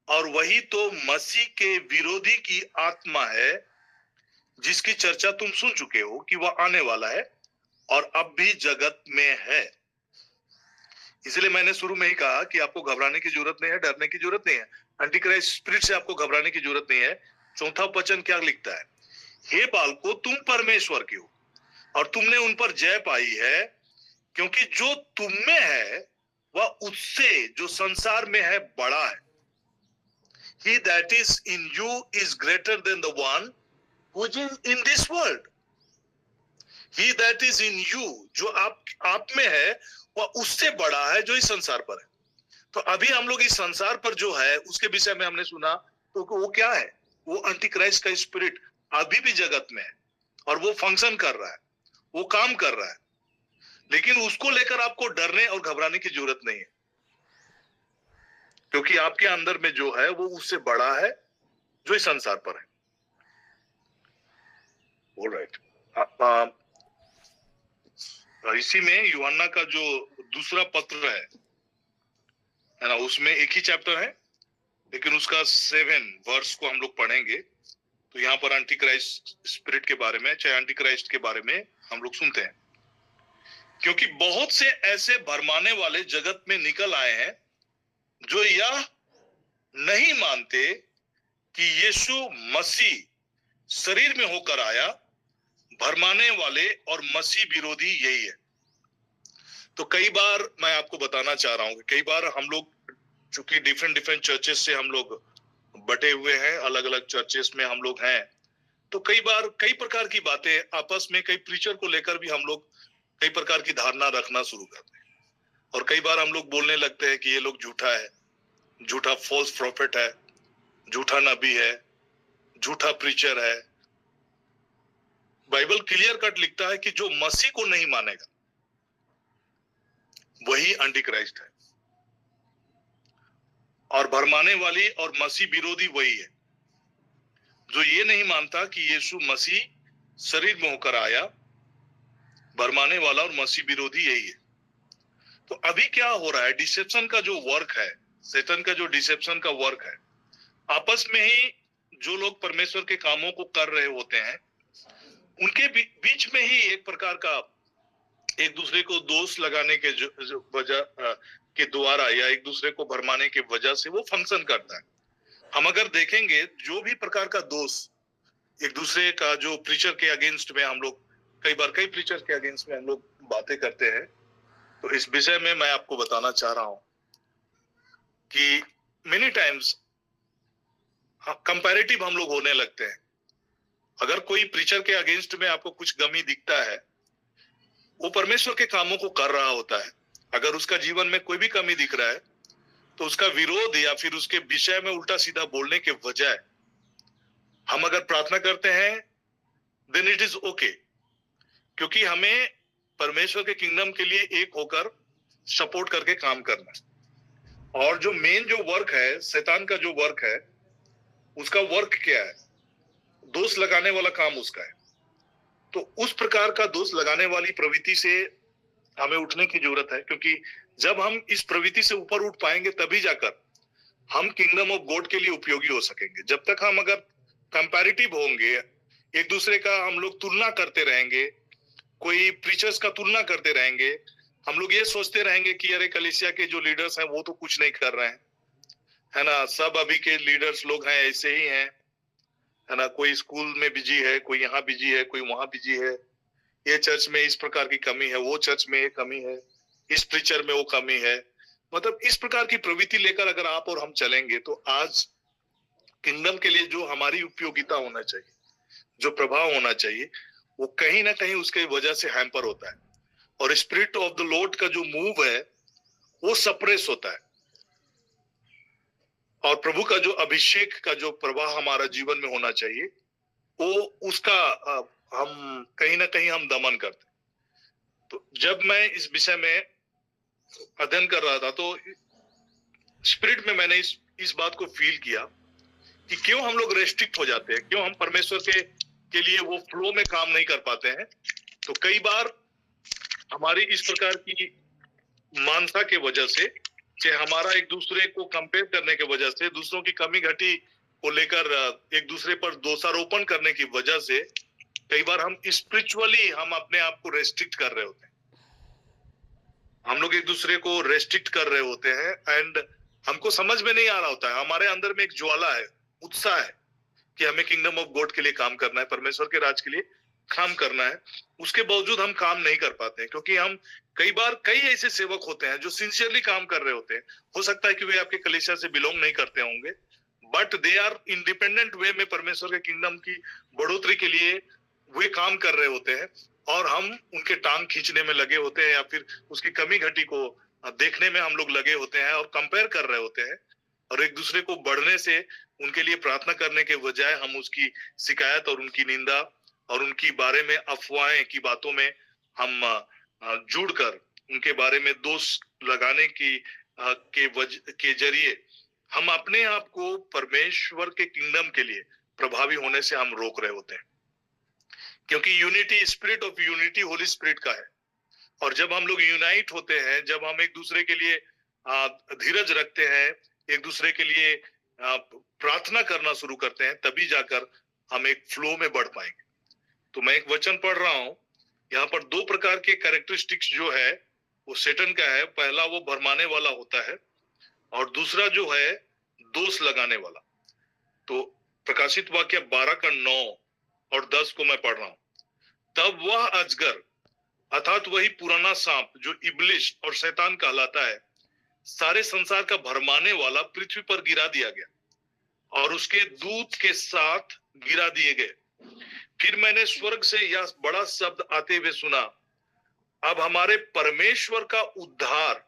और वही तो मसीह के विरोधी की आत्मा है, जिसकी चर्चा तुम सुन चुके हो कि वह आने वाला है और अब भी जगत में है। इसलिए मैंने शुरू में ही कहा कि आपको घबराने की जरूरत नहीं है, डरने की जरूरत नहीं है। एंटीक्राइस्ट स्पिरिट से आपको घबराने की जरूरत नहीं है। चौथा वचन क्या लिखता है? हे बालकों, तुम परमेश्वर के हो और तुमने उन पर जय पाई है, क्योंकि जो तुम में है वह उससे जो संसार में है बड़ा है। He that is in you is greater than the one which is in this world. He that is in you, जो आप में है वह उससे बड़ा है जो इस संसार पर है। तो अभी हम लोग इस संसार पर जो है उसके विषय में हमने सुना, तो वो क्या है? वो एंटीक्राइस्ट का स्पिरिट अभी भी जगत में है और वो फंक्शन कर रहा है, वो काम कर रहा है, लेकिन उसको लेकर आपको डरने और घबराने की जरूरत नहीं है, क्योंकि आपके अंदर में जो है वो उससे बड़ा है जो इस संसार पर है। ऑलराइट, इसी में यूहन्ना का जो दूसरा पत्र है ना, उसमें एक ही चैप्टर है, लेकिन उसका 7 वर्स को हम लोग पढ़ेंगे तो यहाँ पर एंटीक्राइस्ट स्पिरिट के बारे में, चाहे एंटीक्राइस्ट के बारे में हम लोग सुनते हैं। क्योंकि बहुत से ऐसे भरमाने वाले जगत में निकल आए हैं जो यह नहीं मानते कि यीशु मसीह शरीर में होकर आया। भरमाने वाले और मसीह विरोधी यही है। तो कई बार मैं आपको बताना चाह रहा हूं कि कई बार हम लोग चूंकि डिफरेंट चर्चेस से हम लोग बटे हुए हैं, अलग अलग चर्चेस में हम लोग हैं, तो कई बार कई प्रकार की बातें आपस में, कई प्रीचर को लेकर भी हम लोग कई प्रकार की धारणा रखना शुरू करते हैं, और कई बार हम लोग बोलने लगते हैं कि ये लोग झूठा है, झूठा फॉल्स प्रॉफिट है, झूठा नबी है, झूठा प्रीचर है। बाइबल क्लियर कट लिखता है कि जो मसीह को नहीं मानेगा वही एंटीक्राइस्ट है, और भरमाने वाली और मसीह विरोधी वही है जो ये नहीं मानता कि यीशु मसीह शरीर में होकर आया। भरमाने वाला और मसीह विरोधी यही है। तो अभी क्या हो रहा है? डिसेप्शन का जो वर्क है, शैतान का जो डिसेप्शन का वर्क है, आपस में ही जो लोग परमेश्वर के कामों को कर रहे होते हैं उनके बीच में ही एक प्रकार का एक दूसरे को दोष लगाने के वजह के द्वारा या एक दूसरे को भरमाने की वजह से वो फंक्शन करता है। हम अगर देखेंगे जो भी प्रकार का दोष एक दूसरे का, जो प्रीचर के अगेंस्ट में हम लोग कई बार कई प्रीचर के अगेंस्ट में हम लोग बातें करते हैं, तो इस विषय में मैं आपको बताना चाह रहा हूं कि मेनी टाइम्स कंपैरेटिव हम लोग होने लगते हैं। अगर कोई प्रीचर के अगेंस्ट में आपको कुछ कमी दिखता है, वो परमेश्वर के कामों को कर रहा होता है। अगर उसका जीवन में कोई भी कमी दिख रहा है तो उसका विरोध या फिर उसके विषय में उल्टा सीधा बोलने के बजाय हम अगर प्रार्थना करते हैं देन इट इज ओके, क्योंकि हमें परमेश्वर के किंगडम के लिए एक होकर सपोर्ट करके काम करना है। और जो मेन जो वर्क है, शैतान का जो वर्क है, उसका वर्क क्या है? दोष लगाने वाला काम उसका है। तो उस प्रकार का दोष लगाने वाली प्रवृत्ति से हमें उठने की जरूरत है, क्योंकि जब हम इस प्रवृत्ति से ऊपर उठ पाएंगे तभी जाकर हम किंगडम ऑफ गॉड के लिए उपयोगी हो सकेंगे। जब तक हम अगर कंपैरेटिव होंगे, एक दूसरे का हम लोग तुलना करते रहेंगे, कोई प्रीचर्स का तुलना करते रहेंगे, हम लोग ये सोचते रहेंगे कि अरे कलीसिया के जो लीडर्स हैं वो तो कुछ नहीं कर रहे हैं, है ना, सब अभी के लीडर्स लोग हैं ऐसे ही हैं, है ना, कोई स्कूल में बिजी है, कोई यहाँ बिजी है, कोई वहां बिजी है, ये चर्च में इस प्रकार की कमी है, वो चर्च में ये कमी है, इस प्रीचर में वो कमी है। मतलब इस प्रकार की प्रवृत्ति लेकर अगर आप और हम चलेंगे तो आज किंगडम के लिए जो हमारी उपयोगिता होना चाहिए, जो प्रभाव होना चाहिए, वो कहीं ना कहीं उसके वजह से हैम्पर होता है, और स्पिरिट ऑफ द लॉर्ड का जो मूव है वो सप्रेस होता है, और प्रभु का जो अभिषेक का जो प्रवाह हमारा जीवन में होना चाहिए वो उसका हम कहीं ना कहीं हम दमन करते। तो जब मैं इस विषय में अध्ययन कर रहा था तो स्पिरिट में मैंने इस बात को फील किया कि क्यों हम लोग रेस्ट्रिक्ट हो जाते हैं, क्यों हम परमेश्वर के लिए वो फ्लो में काम नहीं कर पाते हैं। तो कई बार हमारी इस प्रकार की मानसा के वजह से, चाहे हमारा एक दूसरे को कंपेयर करने के वजह से, दूसरों की कमी घटी को लेकर एक दूसरे पर दोषारोपण करने की वजह से कई बार हम स्पिरिचुअली हम अपने आप को रेस्ट्रिक्ट कर रहे होते हैं। हम लोग एक दूसरे को रेस्ट्रिक्ट कर रहे होते हैं एंड हमको समझ में नहीं आ रहा होता है। हमारे अंदर में एक ज्वाला है, उत्साह है कि हमें किंगडम ऑफ गॉड के लिए काम करना है, परमेश्वर के राज के लिए काम करना है। उसके बावजूद हम काम नहीं कर पाते हैं क्योंकि हम कई ऐसे सेवक होते हैं जो सिंसियरली काम कर रहे होते हैं। हो सकता है कि वे आपके कलीसिया से बिलोंग नहीं करते होंगे, बट दे आर इंडिपेंडेंट वे में परमेश्वर के किंगडम की बढ़ोतरी के लिए वे काम कर रहे होते हैं, और हम उनके टांग खींचने में लगे होते हैं या फिर उसकी कमी घटी को देखने में हम लोग लगे होते हैं और कंपेयर कर रहे होते हैं, और एक दूसरे को बढ़ने से उनके लिए प्रार्थना करने के बजाय हम उसकी शिकायत और उनकी निंदा और उनकी बारे में अफवाहें की बातों में हम जुड़कर उनके बारे में दोष लगाने के जरिए हम अपने आप को परमेश्वर के किंगडम के लिए प्रभावी होने से हम रोक रहे होते हैं। क्योंकि unity, spirit of unity Holi spirit का है, और जब हम लोग यूनाइट होते हैं, जब हम एक दूसरे के लिए धीरज रखते हैं, एक दूसरे के लिए प्रार्थना करना शुरू करते हैं, तभी जाकर हम एक फ्लो में बढ़ पाएंगे। तो मैं एक वचन पढ़ रहा हूं, यहाँ पर दो प्रकार के कैरेक्टरिस्टिक्स जो है वो सेटन का है। पहला वो भरमाने वाला होता है और दूसरा जो है दोष लगाने वाला। तो प्रकाशित वाक्य 12:9 और 10 को मैं पढ़ रहा हूं। तब वह अजगर अर्थात वही पुराना सांप जो इब्लिस और शैतान कहलाता है, सारे संसार का भरमाने वाला पृथ्वी पर गिरा दिया गया और उसके दूत के साथ गिरा दिए गए। फिर मैंने स्वर्ग से यह बड़ा शब्द आते हुए सुना, अब हमारे परमेश्वर का उद्धार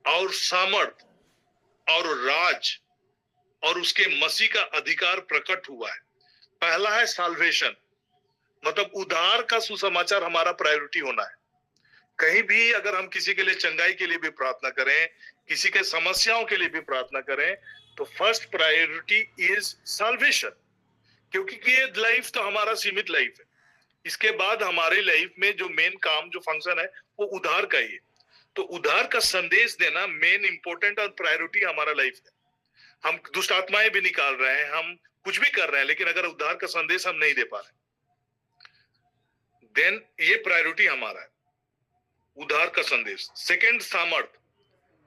और सामर्थ और राज और उसके मसीह का अधिकार प्रकट हुआ है। पहला है साल्वेशन, मतलब उद्धार का सुसमाचार हमारा प्रायोरिटी होना है। कहीं भी अगर हम किसी के लिए चंगाई के लिए भी प्रार्थना करें, किसी के समस्याओं के लिए भी प्रार्थना करें, तो फर्स्ट प्रायोरिटी इज साल्वेशन, क्योंकि ये लाइफ तो हमारा सीमित लाइफ है। इसके बाद हमारे लाइफ में जो मेन काम, जो फंक्शन है, वो उद्धार का ही है। तो उद्धार का संदेश देना मेन इंपॉर्टेंट और प्रायोरिटी हमारा लाइफ है। हम दुष्ट आत्माएं भी निकाल रहे हैं, हम कुछ भी कर रहे हैं, लेकिन अगर उद्धार का संदेश हम नहीं दे पा रहे, देन ये प्रायोरिटी हमारा है, उद्धार का संदेश। सेकंड, सामर्थ।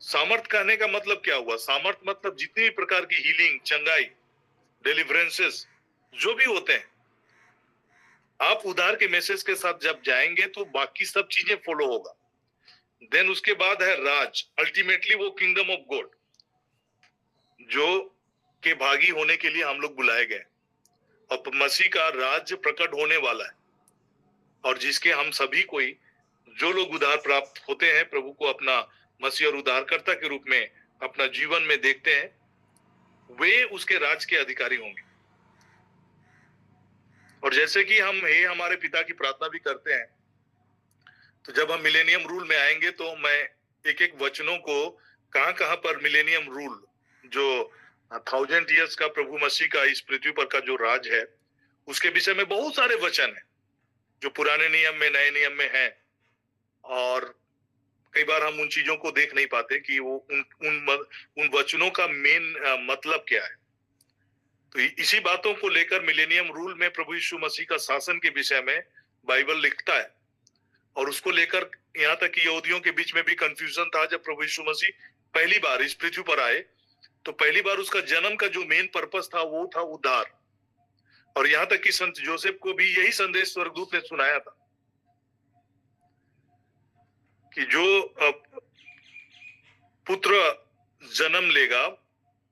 सामर्थ कहने का मतलब क्या हुआ? सामर्थ मतलब जितनी भी प्रकार की हीलिंग, चंगाई, डिलीवरेंसेस जो भी होते हैं, आप उद्धार के मैसेज के साथ जब जाएंगे तो बाकी सब चीजें फॉलो होगा। देन उसके बाद है राज, अल्टीमेटली वो किंगडम ऑफ गॉड जो के भागी होने के लिए हम लोग बुलाए गए, और मसीह का राज्य प्रकट होने वाला है, और जिसके हम सभी कोई जो लोग उद्धार प्राप्त होते हैं, प्रभु को अपना मसीह और उद्धारकर्ता के रूप में अपना जीवन में देखते हैं, वे उसके राज के अधिकारी होंगे। और जैसे कि हम हे हमारे पिता की प्रार्थना भी करते हैं, तो जब हम मिलेनियम रूल में आएंगे तो मैं एक एक वचनों को कहां पर मिलेनियम रूल, जो 1000 ईयर्स का प्रभु मसीह का इस पृथ्वी पर का जो राज है, उसके विषय में बहुत सारे वचन हैं जो पुराने नियम में, नए नियम में हैं, और कई बार हम उन चीजों को देख नहीं पाते कि वो उन वचनों का मेन मतलब क्या है। तो इसी बातों को लेकर मिलेनियम रूल में प्रभु यीशु मसीह का शासन के विषय में बाइबल लिखता है, और उसको लेकर यहाँ तक कि यहूदियों के बीच में भी कंफ्यूजन था। जब प्रभु यीशु मसीह पहली बार इस पृथ्वी पर आए, तो पहली बार उसका जन्म का जो मेन पर्पस था वो था उद्धार, और यहाँ तक कि संत जोसेफ को भी यही संदेश स्वर्गदूत ने सुनाया था कि जो पुत्र जन्म लेगा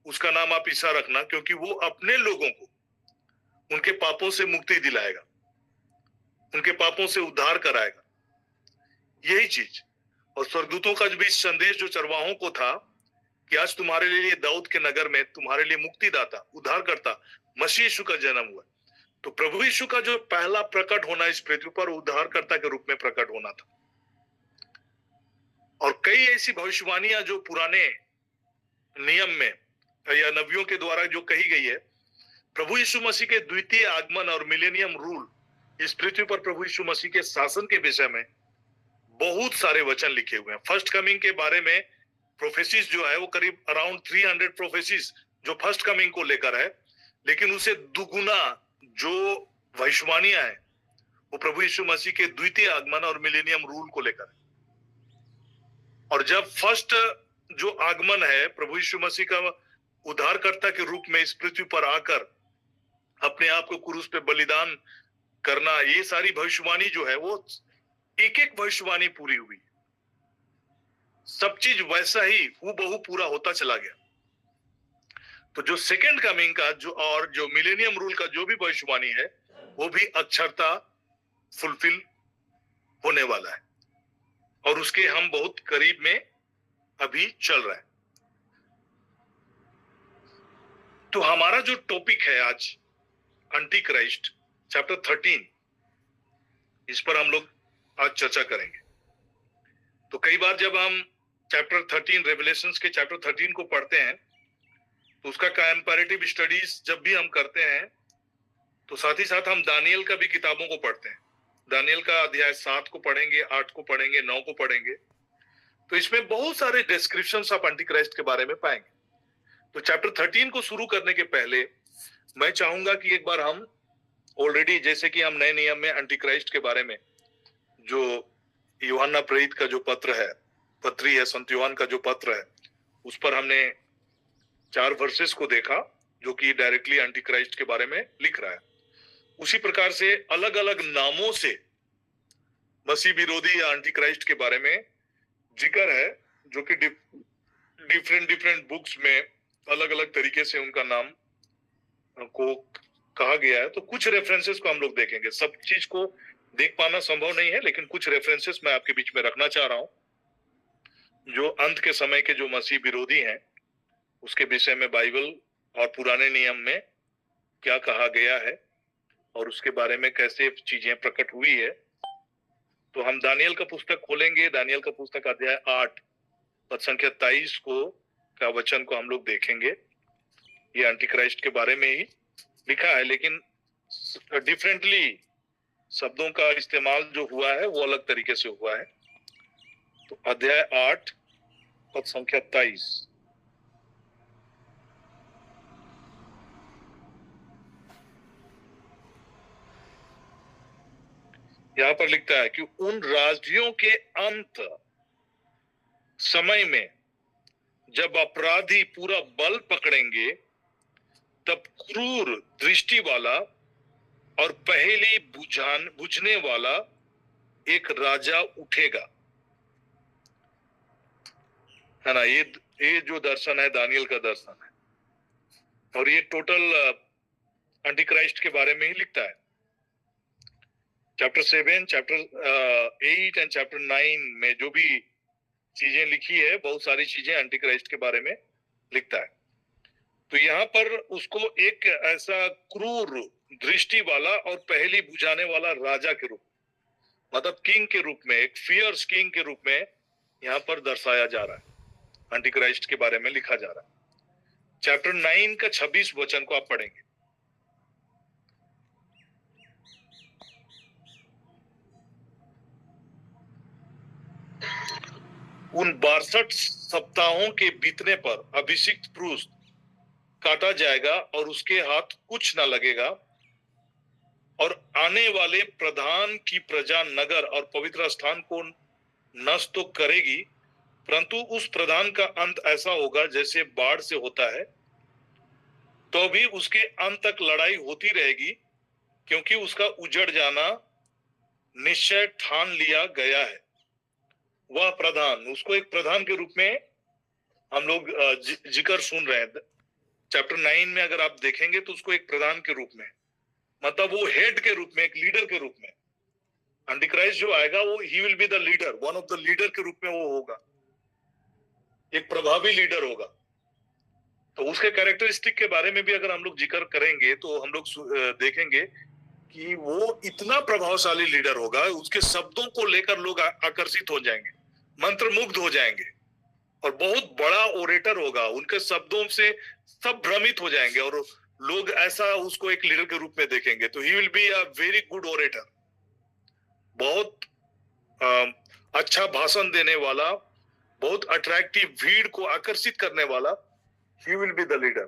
उसका नाम आप ईसा रखना, क्योंकि वो अपने लोगों को उनके पापों से मुक्ति दिलाएगा, उनके पापों से उद्धार कराएगा। यही चीज। और स्वर्गदूतों का भी संदेश जो चरवाहों को था कि आज तुम्हारे लिए दाऊद के नगर में तुम्हारे लिए मुक्तिदाता, उद्धारकर्ता मसीह यीशु का जन्म हुआ। तो प्रभु यीशु का जो पहला प्रकट होना इस पृथ्वी पर उद्धारकर्ता के रूप में प्रकट होना था। और कई ऐसी भविष्यवाणियां जो पुराने नियम में या नबियों के द्वारा जो कही गई है, प्रभु यीशु मसीह के द्वितीय आगमन और मिलेनियम रूल, इस पृथ्वी पर प्रभु यीशु मसीह के शासन के विषय में बहुत सारे वचन लिखे हुए हैं। फर्स्ट कमिंग के बारे में प्रोफेसीज जो है वो करीब अराउंड 300 प्रोफेसीज जो फर्स्ट कमिंग को लेकर है, लेकिन उसे दुगुना जो भविष्यवाणियां हैं वो प्रभु यीशु मसीह के द्वितीय आगमन और मिलेनियम रूल को लेकर है। और जब फर्स्ट जो आगमन है प्रभु यीशु मसीह का उद्धारकर्ता के रूप में इस पृथ्वी पर आकर अपने आप को क्रूस पे बलिदान करना, ये सारी भविष्यवाणी जो है वो एक एक भविष्यवाणी पूरी हुई। सब चीज वैसा ही हूबहू पूरा होता चला गया। तो जो सेकेंड कमिंग का जो मिलेनियम रूल का जो भी भविष्यवाणी है वो भी अक्षरता फुलफिल होने वाला है, और उसके हम बहुत करीब में अभी चल रहा है। तो हमारा जो टॉपिक है आज एंटी क्राइस्ट चैप्टर 13, इस पर हम लोग आज चर्चा करेंगे। तो कई बार जब हम चैप्टर 13 रेवलेशंस के चैप्टर 13 को पढ़ते हैं तो उसका कंपैरेटिव स्टडीज जब भी हम करते हैं तो साथ ही साथ हम दानियल का भी किताबों को पढ़ते हैं। दानियल का अध्याय 7 को पढ़ेंगे, 8 को पढ़ेंगे, 9 को पढ़ेंगे। तो इसमें बहुत सारे डिस्क्रिप्शंस ऑफ एंटी क्राइस्ट के बारे में पाएंगे। तो चैप्टर 13 को शुरू करने के पहले मैं चाहूंगा कि एक बार हम ऑलरेडी, जैसे कि हम नए नियम में एंटी क्राइस्ट के बारे में जो यूहन्ना प्रेरित का जो पत्री है, संत यूहन्ना का जो पत्र है, उस पर हमने 4 वर्सेस को देखा जो कि डायरेक्टली एंटी क्राइस्ट के बारे में लिख रहा है। उसी प्रकार से अलग अलग नामों से मसीह विरोधी या एंटी क्राइस्ट के बारे में जिक्र है, जो कि डिफरेंट बुक्स में अलग अलग तरीके से उनका नाम को कहा गया है। तो कुछ रेफरेंसेस को हम लोग देखेंगे। सब चीज को देख पाना संभव नहीं है, लेकिन कुछ रेफरेंसेस मैं आपके बीच में रखना चाह रहा हूं जो अंत के समय के जो मसीह विरोधी हैं उसके विषय में बाइबल और पुराने नियम में क्या कहा गया है और उसके बारे में कैसे चीजें प्रकट हुई है। तो हम दानियल का पुस्तक खोलेंगे। दानियल का पुस्तक अध्याय 8 पद संख्या 23 का वचन को हम लोग देखेंगे। ये एंटी क्राइस्ट के बारे में ही लिखा है, लेकिन डिफरेंटली शब्दों का इस्तेमाल जो हुआ है वो अलग तरीके से हुआ है। तो अध्याय 8 पद संख्या 23। यहां पर लिखता है कि उन राज्यों के अंत समय में जब अपराधी पूरा बल पकड़ेंगे तब क्रूर दृष्टि वाला और पहेली बुझने वाला एक राजा उठेगा। है ना, ये जो दर्शन है दानियल का दर्शन है, और ये टोटल एंटी क्राइस्ट के बारे में ही लिखता है। चैप्टर 7, चैप्टर 8 एंड चैप्टर 9 में जो भी चीजें लिखी है, बहुत सारी चीजें एंटी क्राइस्ट के बारे में लिखता है। तो यहाँ पर उसको एक ऐसा क्रूर दृष्टि वाला और पहेली बुझाने वाला राजा के रूप, मतलब किंग के रूप में, एक फियर्स किंग के रूप में यहाँ पर दर्शाया जा रहा है, एंटी क्राइस्ट के बारे में लिखा जा रहा है। चैप्टर 9 का 26 वचन को आप पढ़ेंगे। उन 62 सप्ताहों के बीतने पर अभिषिक्त पुरुष काटा जाएगा और उसके हाथ कुछ न लगेगा, और आने वाले प्रधान की प्रजा नगर और पवित्र स्थान को नष्ट तो करेगी, परंतु उस प्रधान का अंत ऐसा होगा जैसे बाढ़ से होता है, तो भी उसके अंत तक लड़ाई होती रहेगी, क्योंकि उसका उजड़ जाना निश्चय ठान लिया गया है। वह प्रधान, उसको एक प्रधान के रूप में हम लोग जिक्र सुन रहे हैं। चैप्टर 9 में अगर आप देखेंगे तो उसको एक प्रधान के रूप में, मतलब वो हेड के रूप में, एक लीडर के रूप में, एंटीक्राइस्ट जो आएगा वो ही will be the leader, one of the leader के रूप में वो होगा, एक प्रभावी लीडर होगा। तो उसके कैरेक्टरिस्टिक के बारे में भी अगर हम लोग जिक्र करेंगे तो हम लोग देखेंगे कि वो इतना प्रभावशाली लीडर होगा, उसके शब्दों को लेकर लोग आकर्षित हो जाएंगे, मंत्रमुग्ध हो जाएंगे, और बहुत बड़ा ओरेटर होगा, उनके शब्दों से सब भ्रमित हो जाएंगे और लोग ऐसा उसको एक लीडर के रूप में देखेंगे। तो he will be a very good orator, बहुत अच्छा भाषण देने वाला, बहुत अट्रैक्टिव, भीड़ को आकर्षित करने वाला, ही विल बी द लीडर।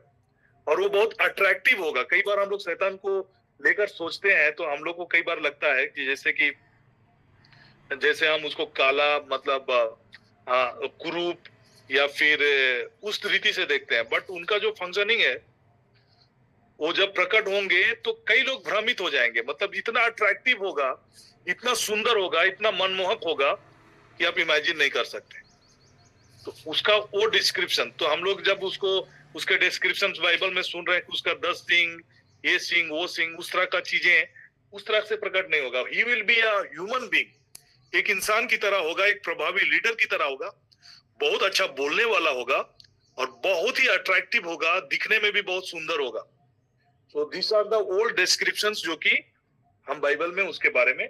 और वो बहुत अट्रैक्टिव होगा। कई बार हम लोग शैतान को लेकर सोचते हैं तो हम लोग को कई बार लगता है कि जैसे हम उसको काला, मतलब कुरूप या फिर उस रीति से देखते हैं, बट उनका जो फंक्शनिंग है वो जब प्रकट होंगे तो कई लोग भ्रमित हो जाएंगे। मतलब इतना अट्रैक्टिव होगा, इतना सुंदर होगा, इतना मनमोहक होगा कि आप इमेजिन नहीं कर सकते। तो उसका वो डिस्क्रिप्शन, तो हम लोग जब उसके डिस्क्रिप्शन बाइबल में सुन रहे हैं कि उसका 10 सिंग, ये सिंग, वो सिंग, उस तरह का चीजें उस तरह से प्रकट नहीं होगा। ही will be a human being, एक इंसान की तरह होगा, एक प्रभावी लीडर की तरह होगा, बहुत अच्छा बोलने वाला होगा और बहुत ही अट्रैक्टिव होगा, दिखने में भी बहुत सुंदर होगा। So this are the old descriptions जो कि हम बाइबल में उसके बारे में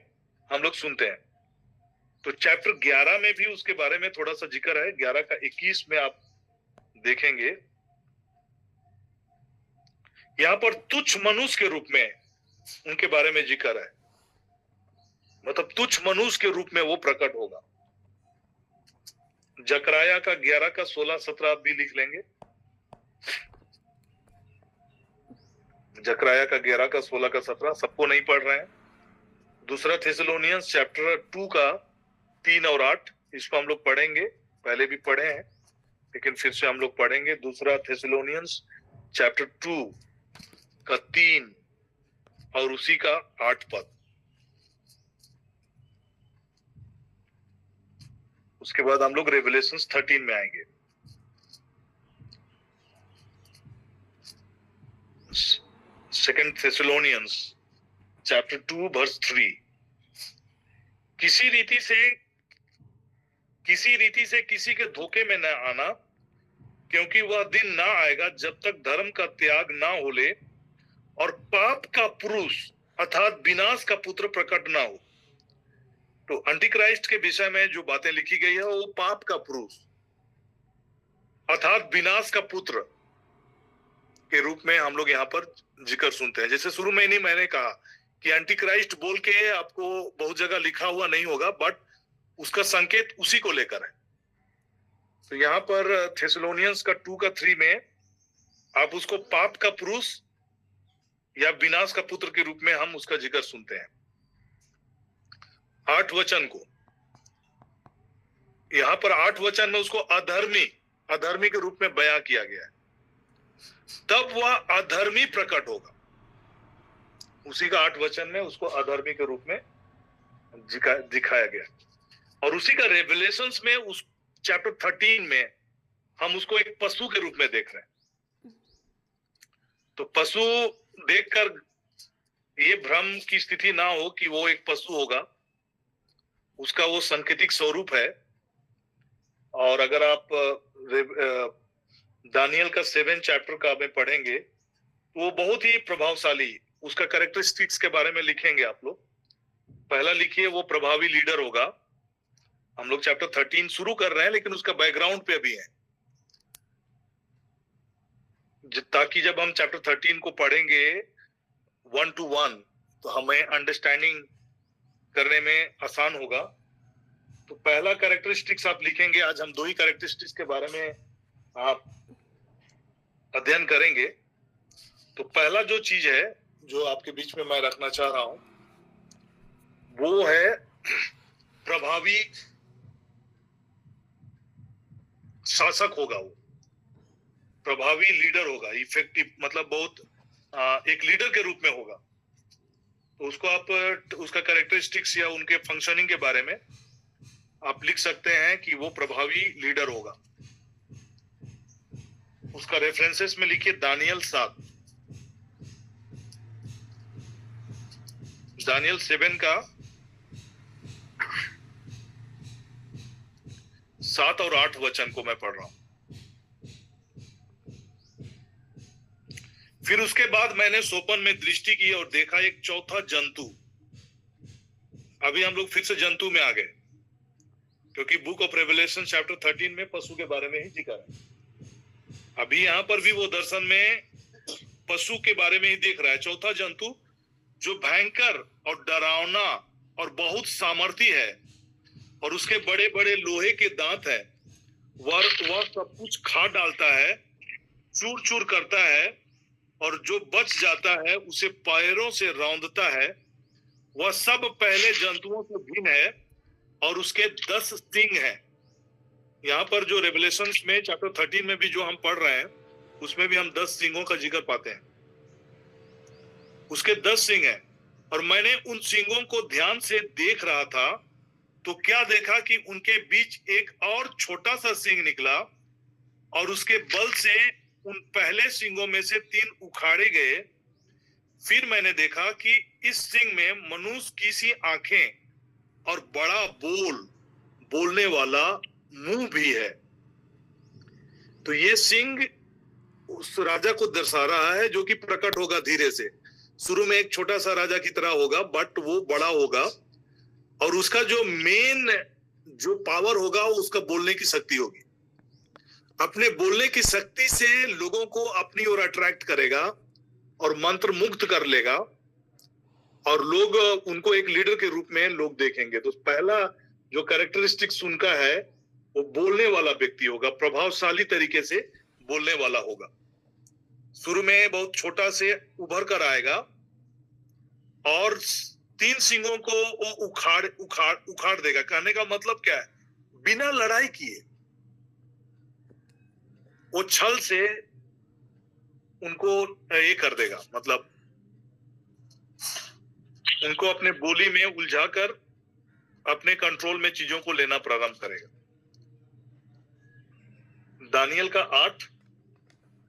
हम लोग सुनते हैं। तो चैप्टर 11 में भी उसके बारे में थोड़ा सा जिक्र है। 11 का 21 में आप देखेंगे, यहाँ पर तुच्छ मनुष्य के रूप में उनके बारे में जिक्र है, मतलब तुच्छ मनुष्य के रूप में वो प्रकट होगा। जकराया का 11 का 16-17 आप भी लिख लेंगे। जकराया का 11 का 16 का 17 सबको नहीं पढ़ रहे हैं। दूसरा थेसलोनियंस चैप्टर 2 का 3 और 8, इसको हम लोग पढ़ेंगे, पहले भी पढ़े हैं लेकिन फिर से हम लोग पढ़ेंगे। दूसरा थेसलोनियंस चैप्टर 2 का 3 और उसी का 8 पद। उसके बाद हम लोग रेवलेशंस 13 में आएंगे। सेकंड थेसलोनियंस चैप्टर 2 वर्स 3, किसी रीति से किसी के धोखे में न आना, क्योंकि वह दिन ना आएगा जब तक धर्म का त्याग ना हो ले और पाप का पुरुष अर्थात विनाश का पुत्र प्रकट ना हो। तो एंटीक्राइस्ट के विषय में जो बातें लिखी गई है वो पाप का पुरुष अर्थात विनाश का पुत्र के रूप में हम लोग यहाँ पर जिक्र सुनते हैं। जैसे शुरू में ही मैंने कहा कि एंटीक्राइस्ट बोल के आपको बहुत जगह लिखा हुआ नहीं होगा, बट उसका संकेत उसी को लेकर है। तो यहाँ पर थेसलोनियंस का 2 का 3 में आप उसको पाप का पुरुष या विनाश का पुत्र के रूप में हम उसका जिक्र सुनते हैं। 8 वचन को यहाँ पर 8 वचन में उसको अधर्मी के रूप में बयां किया गया है। तब वह अधर्मी प्रकट होगा। उसी का 8 वचन में उसको अधर्मी के रूप में दिखाया गया। और उसी का रेवलेशंस में उस चैप्टर 13 में हम उसको एक पशु के रूप में देख रहे हैं। तो पशु देखकर ये भ्रम की स्थिति ना हो कि वो एक पशु होगा, उसका वो सांकेतिक स्वरूप है। और अगर आप दानियल का 7 चैप्टर का में पढ़ेंगे तो वो बहुत ही प्रभावशाली, उसका कैरेक्टरिस्टिक्स के बारे में लिखेंगे आप लोग। पहला लिखिए, वो प्रभावी लीडर होगा। हम लोग चैप्टर 13 शुरू कर रहे हैं लेकिन उसका बैकग्राउंड पे अभी है, ताकि जब हम चैप्टर 13 को पढ़ेंगे 1 to 1 तो हमें अंडरस्टैंडिंग करने में आसान होगा। तो पहला कैरेक्टरिस्टिक्स आप लिखेंगे। आज हम 2 ही कैरेक्टरिस्टिक्स के बारे में आप अध्ययन करेंगे। तो पहला जो चीज है जो आपके बीच में मैं रखना चाह रहा हूं वो है प्रभावी शासक होगा, वो प्रभावी लीडर होगा, इफेक्टिव, मतलब बहुत एक लीडर के रूप में होगा। तो उसको आप उसका कैरेक्टरिस्टिक्स या उनके फंक्शनिंग के बारे में आप लिख सकते हैं कि वो प्रभावी लीडर होगा। उसका रेफरेंसेस में लिखिए दानियल 7, दानियल 7 का 7 और 8 वचन को मैं पढ़ रहा हूं। फिर उसके बाद मैंने सोपन में दृष्टि की और देखा एक चौथा जंतु। अभी हम लोग फिर से जंतु में आ गए, क्योंकि बुक ऑफ रेवलेशन चैप्टर 13 में पशु के बारे में ही जिक्र है। अभी यहां पर भी वो दर्शन में पशु के बारे में ही देख रहा है। चौथा जंतु जो भयंकर और डरावना और बहुत सामर्थी है और उसके बड़े बड़े लोहे के दांत है, वह सब कुछ खा डालता है, चूर चूर करता है, और जो बच जाता है उसे पैरों से रौंदता है। वह सब पहले जंतुओं से भिन्न है और उसके 10 सिंग हैं। यहाँ पर जो रेवलेशन में चैप्टर 13 में भी जो हम पढ़ रहे हैं, उसमें भी हम 10 सिंगों का जिक्र पाते हैं। उसके 10 सिंग हैं, और मैंने उन सिंगों को ध्यान से देख रहा था, तो क्या देखा कि उनके बीच एक और छोटा सा सिंग निकला, और उसके बल से उन पहले सिंगों में से 3 उखाड़े गए। फिर मैंने देखा कि इस सिंग में मनुष्य की सी आंखें और बड़ा बोलने वाला मुंह भी है। तो ये सिंग उस राजा को दर्शा रहा है जो कि प्रकट होगा धीरे से। शुरू में एक छोटा सा राजा की तरह होगा, बट वो बड़ा होगा, और उसका जो मेन जो पावर होगा वो उसका बोलने की शक्ति होगी। अपने बोलने की शक्ति से लोगों को अपनी ओर अट्रैक्ट करेगा और मंत्र मुग्ध कर लेगा, और लोग उनको एक लीडर के रूप में लोग देखेंगे। तो पहला जो कैरेक्टरिस्टिक्स उनका है वो बोलने वाला व्यक्ति होगा, प्रभावशाली तरीके से बोलने वाला होगा। शुरू में बहुत छोटा से उभर कर आएगा और 3 सिंगों को वो उखाड़ देगा। कहने का मतलब क्या है? बिना लड़ाई किए वो छल से उनको ये कर देगा, मतलब उनको अपने बोली में उलझाकर अपने कंट्रोल में चीजों को लेना प्रारंभ करेगा। दानियल का 8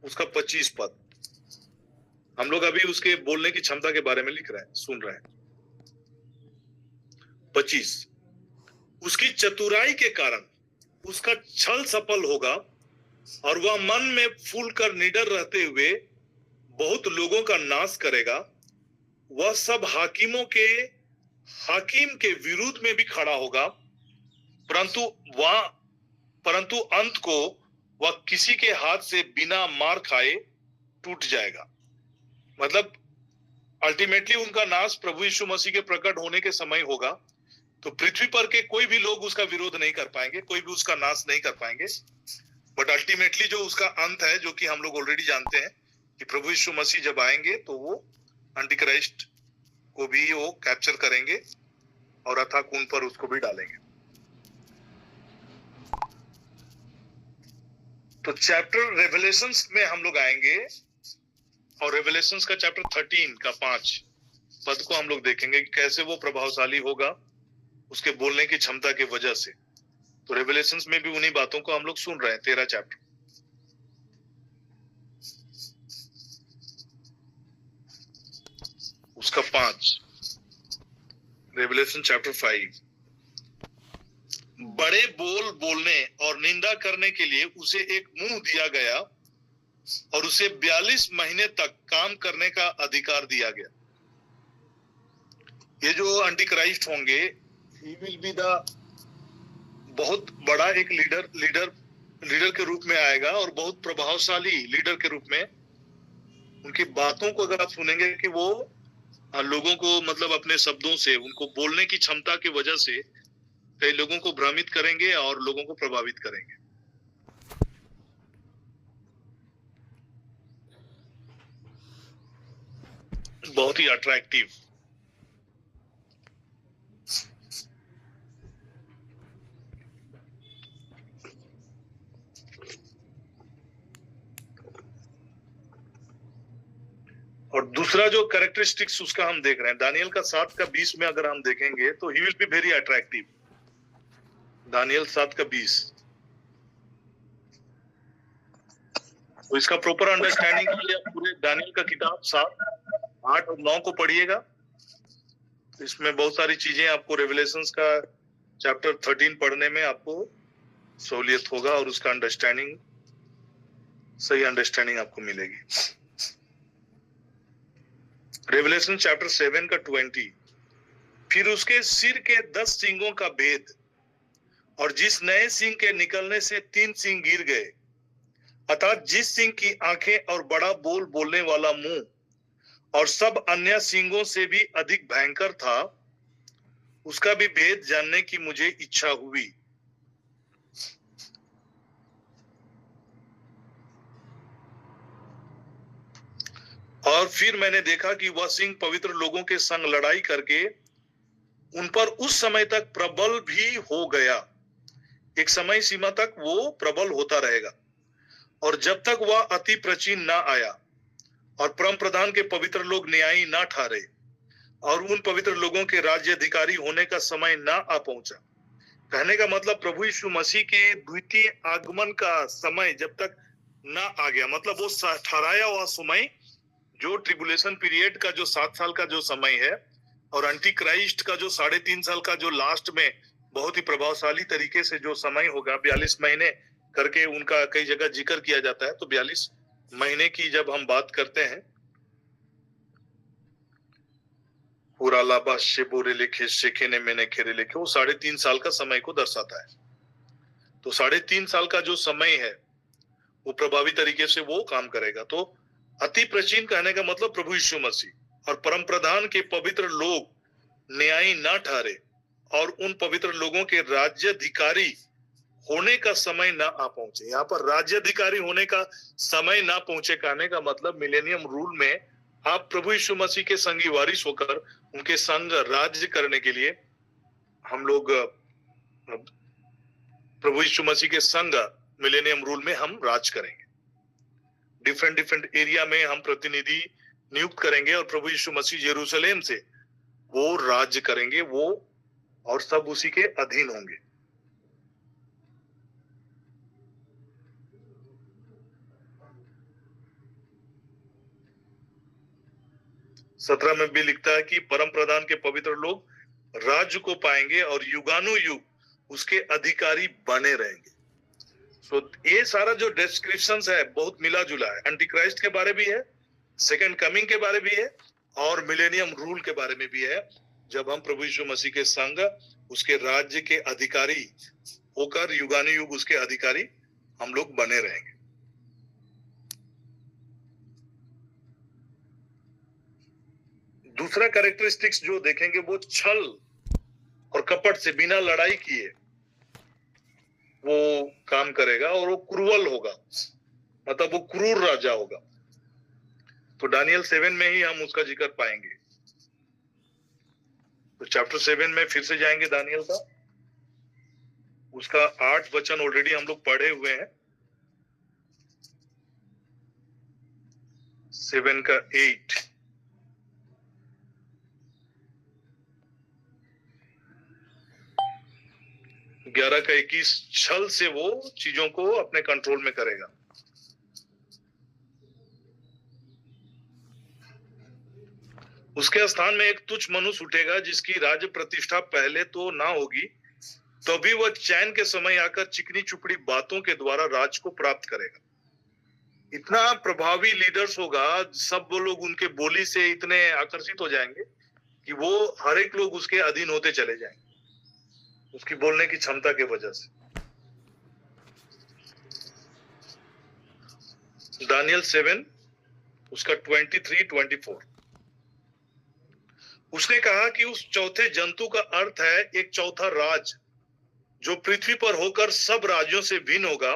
उसका 25 पद, हम लोग अभी उसके बोलने की क्षमता के बारे में लिख रहे हैं, सुन रहे हैं। 25, उसकी चतुराई के कारण उसका छल सफल होगा और वह मन में फूल कर निडर रहते हुए बहुत लोगों का नाश करेगा। वह सब हाकिम के विरुद्ध में भी खड़ा होगा, परंतु अंत को वह किसी के हाथ से बिना मार खाए टूट जाएगा। मतलब अल्टीमेटली उनका नाश प्रभु यीशु मसीह के प्रकट होने के समय होगा। तो पृथ्वी पर के कोई भी लोग उसका विरोध नहीं कर पाएंगे, कोई भी उसका नाश नहीं कर पाएंगे, बट अल्टीमेटली जो उसका अंत है, जो कि हम लोग ऑलरेडी जानते हैं कि प्रभु यीशु मसीह जब आएंगे तो वो एंटीक्राइस्ट को भी वो कैप्चर करेंगे और अथाह खून पर उसको भी डालेंगे। तो चैप्टर रेवलेशंस में हम लोग आएंगे और रेवलेशंस का चैप्टर 13 का 5 पद को हम लोग देखेंगे कि कैसे वो प्रभावशाली होगा उसके बोलने की क्षमता की वजह से। तो रेवलेशंस में भी उन्हीं बातों को हम लोग सुन रहे हैं। 13 चैप्टर, उसका 5, रेवलेशन चैप्टर 5, बड़े बोलने और निंदा करने के लिए उसे एक मुंह दिया गया और उसे 42 महीने तक काम करने का अधिकार दिया गया। ये जो एंटीक्राइस्ट होंगे, ही विल बी द बहुत बड़ा एक लीडर के रूप में आएगा और बहुत प्रभावशाली लीडर के रूप में। उनकी बातों को अगर आप सुनेंगे कि वो लोगों को मतलब अपने शब्दों से, उनको बोलने की क्षमता की वजह से कई लोगों को भ्रमित करेंगे और लोगों को प्रभावित करेंगे। बहुत ही अट्रैक्टिव। और दूसरा जो कैरेक्टरिस्टिक्स उसका हम देख रहे हैं, दानियल का 7 का 20 में अगर हम देखेंगे तो he will be very attractive. Daniel 7:20। तो इसका प्रॉपर अंडरस्टैंडिंग के लिए आप पूरे दानियल का किताब 7, 8 और 9 को पढ़िएगा। इसमें बहुत सारी चीजें आपको रेवलेशंस का चैप्टर 13 पढ़ने में आपको सहूलियत होगा और उसका अंडरस्टैंडिंग, सही अंडरस्टैंडिंग आपको मिलेगी। रेवलेशन चैप्टर 7 का 20। फिर उसके सिर के 10 सींगों का भेद, और जिस नए सिंह के निकलने से 3 सिंह गिर गए, अर्थात जिस सिंह की आंखें और बड़ा बोल बोलने वाला मुंह और सब अन्य सिंहों से भी अधिक भयंकर था, उसका भी भेद जानने की मुझे इच्छा हुई। और फिर मैंने देखा कि वह सिंह पवित्र लोगों के संग लड़ाई करके उन पर उस समय तक प्रबल भी हो गया। एक समय सीमा तक वो प्रबल होता रहेगा, और जब तक वह अति प्राचीन ना आया और परम प्रधान के पवित्र लोग न्यायी ना ठहरे और उन पवित्र लोगों के राज्य अधिकारी होने का समय ना आ पहुंचा। कहने का मतलब प्रभु यीशु मसीह के द्वितीय आगमन का समय जब तक ना आ गया, मतलब वो ठहराया हुआ समय, जो ट्रिबुलेशन पीरियड का जो 7 साल का जो समय है और एंटी क्राइस्ट का जो 3.5 साल का जो लास्ट में बहुत ही प्रभावशाली तरीके से जो समय होगा, 42 महीने करके उनका कई जगह जिक्र किया जाता है। तो 42 महीने की जब हम बात करते हैं, पूरा लाबा शेबोरे लिखे शेखे ने मैंने खेरे लिखे, वो 3.5 साल का समय को दर्शाता है। तो 3.5 साल का जो समय है वो प्रभावी तरीके से वो काम करेगा। तो अति प्राचीन कहने का मतलब प्रभु यीशु मसीह और परम प्रधान के पवित्र लोग न्यायी ना ठहरे और उन पवित्र लोगों के राज्याधिकारी होने का समय ना आ पहुंचे। यहाँ पर राज्याधिकारी होने का समय ना पहुंचे कहने का मतलब मिलेनियम रूल में आप प्रभु यीशु मसीह के संगी वारिस होकर उनके संग राज्य करने के लिए हम लोग प्रभु यीशु मसीह के संग मिलेनियम रूल में हम राज करेंगे। डिफरेंट एरिया में हम प्रतिनिधि नियुक्त करेंगे और प्रभु यीशु मसीह यरूशलेम से वो राज्य करेंगे, वो और सब उसी के अधीन होंगे। सत्रह में भी लिखता है कि परम प्रधान के पवित्र लोग राज्य को पाएंगे और युगानुयुग उसके अधिकारी बने रहेंगे। तो ये सारा जो डिस्क्रिप्शन है बहुत मिला जुला है। एंटी क्राइस्ट के बारे भी है, सेकंड कमिंग के बारे भी है और मिलेनियम रूल के बारे में भी है, जब हम प्रभु यीशु मसीह के संग उसके राज्य के अधिकारी होकर युगानुयुग उसके अधिकारी हम लोग बने रहेंगे। दूसरा कैरेक्टरिस्टिक्स जो देखेंगे वो छल और कपट से बिना लड़ाई किए वो काम करेगा और वो क्रूअल होगा, मतलब वो क्रूर राजा होगा। तो दानियल 7 में ही हम उसका जिक्र पाएंगे। तो चैप्टर 7 में फिर से जाएंगे दानियल का, उसका 8 वचन ऑलरेडी हम लोग पढ़े हुए हैं। 7 का 8, ग्यारह का 21, छल से वो चीजों को अपने कंट्रोल में करेगा। उसके स्थान में एक तुच्छ मनुष्य उठेगा जिसकी राज्य प्रतिष्ठा पहले तो ना होगी, तो भी वह चैन के समय आकर चिकनी चुपड़ी बातों के द्वारा राज को प्राप्त करेगा। इतना प्रभावी लीडर्स होगा, सब वो लोग उनके बोली से इतने आकर्षित हो जाएंगे कि वो हर एक लोग उसके अधीन होते चले जाएंगे उसकी बोलने की क्षमता के वजह से। दानियल 7 उसका 23-24, उसने कहा कि उस चौथे जंतु का अर्थ है एक चौथा राज जो पृथ्वी पर होकर सब राज्यों से भिन्न होगा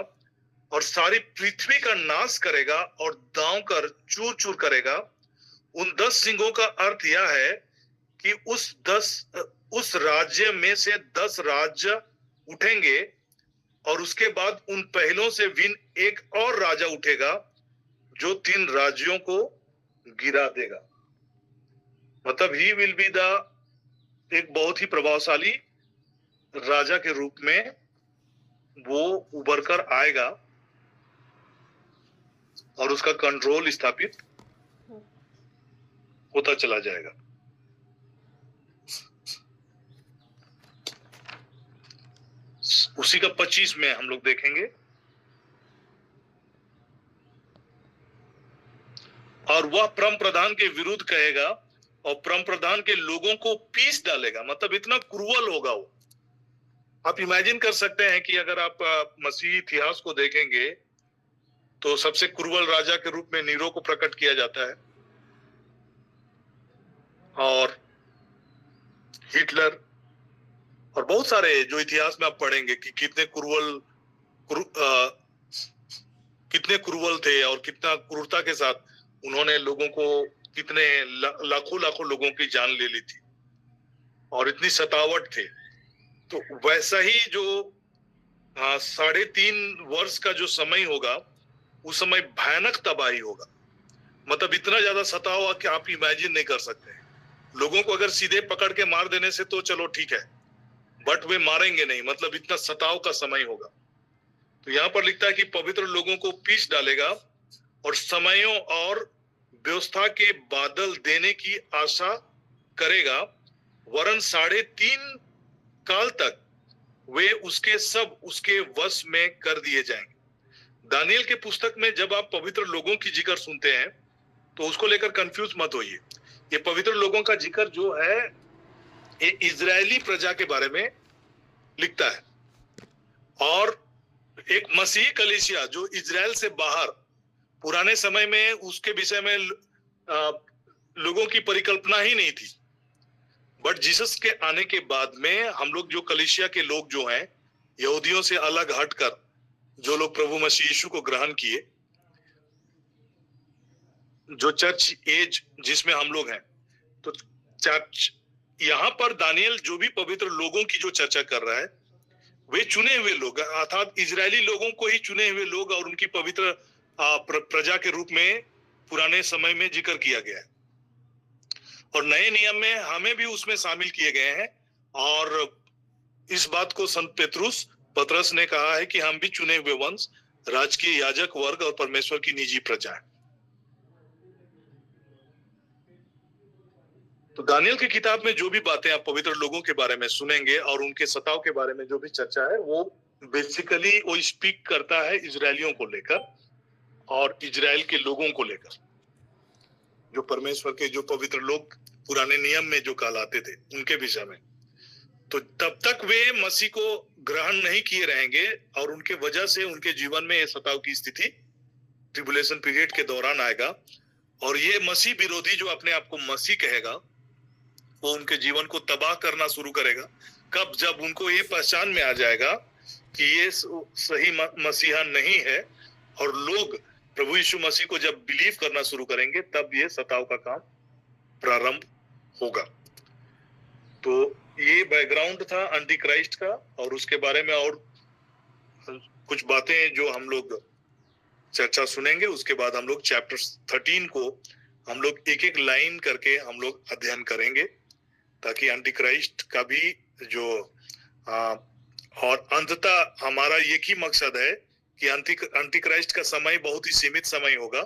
और सारी पृथ्वी का नाश करेगा और दांव कर चूर चूर करेगा। उन 10 सिंहों का अर्थ यह है कि उस राज्य में से 10 राज्य उठेंगे और उसके बाद उन पहलों से भिन्न एक और राजा उठेगा जो 3 राज्यों को गिरा देगा। मतलब ही विल बी द एक बहुत ही प्रभावशाली राजा के रूप में वो उभर कर आएगा और उसका कंट्रोल स्थापित होता चला जाएगा। उसी का 25 में हम लोग देखेंगे। और वह परम प्रधान के विरुद्ध कहेगा और परम प्रधान के लोगों को पीस डालेगा। मतलब इतना क्रूअल होगा वो। आप इमेजिन कर सकते हैं कि अगर आप मसीही इतिहास को देखेंगे तो सबसे क्रूअल राजा के रूप में नीरो को प्रकट किया जाता है, और हिटलर और बहुत सारे जो इतिहास में आप पढ़ेंगे कि कितने क्रूअल थे और कितना क्रूरता के साथ उन्होंने लोगों को, कितने लाखों लाखों लोगों की जान ले ली थी और इतनी सतावट थे। तो वैसा ही जो 3.5 वर्ष का जो समय होगा, उस समय भयानक तबाही होगा। मतलब इतना ज्यादा सताव होगा कि आप इमेजिन नहीं कर सकते। लोगों को अगर सीधे पकड़ के मार देने से तो चलो ठीक है, बट वे मारेंगे नहीं। मतलब इतना सताव का समय होगा। तो यहाँ पर लिखता है कि पवित्र लोगों को पीस डालेगा और समयों और व्यवस्था के बादल देने की आशा करेगा, वरन 3.5 काल तक वे उसके वश में कर दिए जाएंगे। दानियल के पुस्तक में जब आप पवित्र लोगों की जिक्र सुनते हैं तो उसको लेकर कंफ्यूज मत होइए। ये पवित्र लोगों का जिक्र जो है ये इजरायली प्रजा के बारे में लिखता है, और एक मसीही कलीसिया जो इजराइल से बाहर पुराने समय में उसके विषय में लोगों की परिकल्पना ही नहीं थी। बट जीसस के आने के बाद में हम लोग जो कलीसिया के लोग जो हैं, यहूदियों से अलग हटकर जो लोग प्रभु मसीह यीशु को ग्रहण किए, जो चर्च एज जिसमें हम लोग हैं, तो चर्च यहाँ पर दानियल जो भी पवित्र लोगों की जो चर्चा कर रहा है वे चुने हुए लोग, अर्थात इजरायली लोगों को ही चुने हुए लोग और उनकी पवित्र प्रजा के रूप में पुराने समय में जिक्र किया गया है। और नए नियम में हमें भी उसमें शामिल किए गए हैं, और इस बात को संत पतरस ने कहा है कि हम भी चुने हुए वंश, राजकीय याजक वर्ग और परमेश्वर की निजी प्रजा है। तो दानियल की किताब में जो भी बातें आप पवित्र लोगों के बारे में सुनेंगे और उनके सताव के बारे में जो भी चर्चा है, वो बेसिकली वो स्पीक करता है इजरायलियों को लेकर और इजराइल के लोगों को लेकर, जो परमेश्वर के जो पवित्र लोग पुराने नियम में जो कहलाते थे उनके विषय में। तो तब तक वे मसीह को ग्रहण नहीं किए रहेंगे और उनके वजह से उनके जीवन में ये सताव की स्थिति ट्रिबुलेशन पीरियड के दौरान आएगा। और ये मसीह विरोधी जो अपने आप को मसीह कहेगा, वो उनके जीवन को तबाह करना शुरू करेगा। कब? जब उनको ये पहचान में आ जाएगा कि ये सही मसीहा नहीं है, और लोग प्रभु यीशु मसीह को जब बिलीव करना शुरू करेंगे, तब ये सताव का काम प्रारंभ होगा। तो ये बैकग्राउंड था एंटी क्राइस्ट का, और उसके बारे में और कुछ बातें जो हम लोग चर्चा सुनेंगे। उसके बाद हम लोग चैप्टर 13 को हम लोग एक एक लाइन करके हम लोग अध्ययन करेंगे, ताकि एंटी क्राइस्ट का भी जो और अंततः हमारा एक ही मकसद है कि एंटी क्राइस्ट का समय बहुत ही सीमित समय होगा,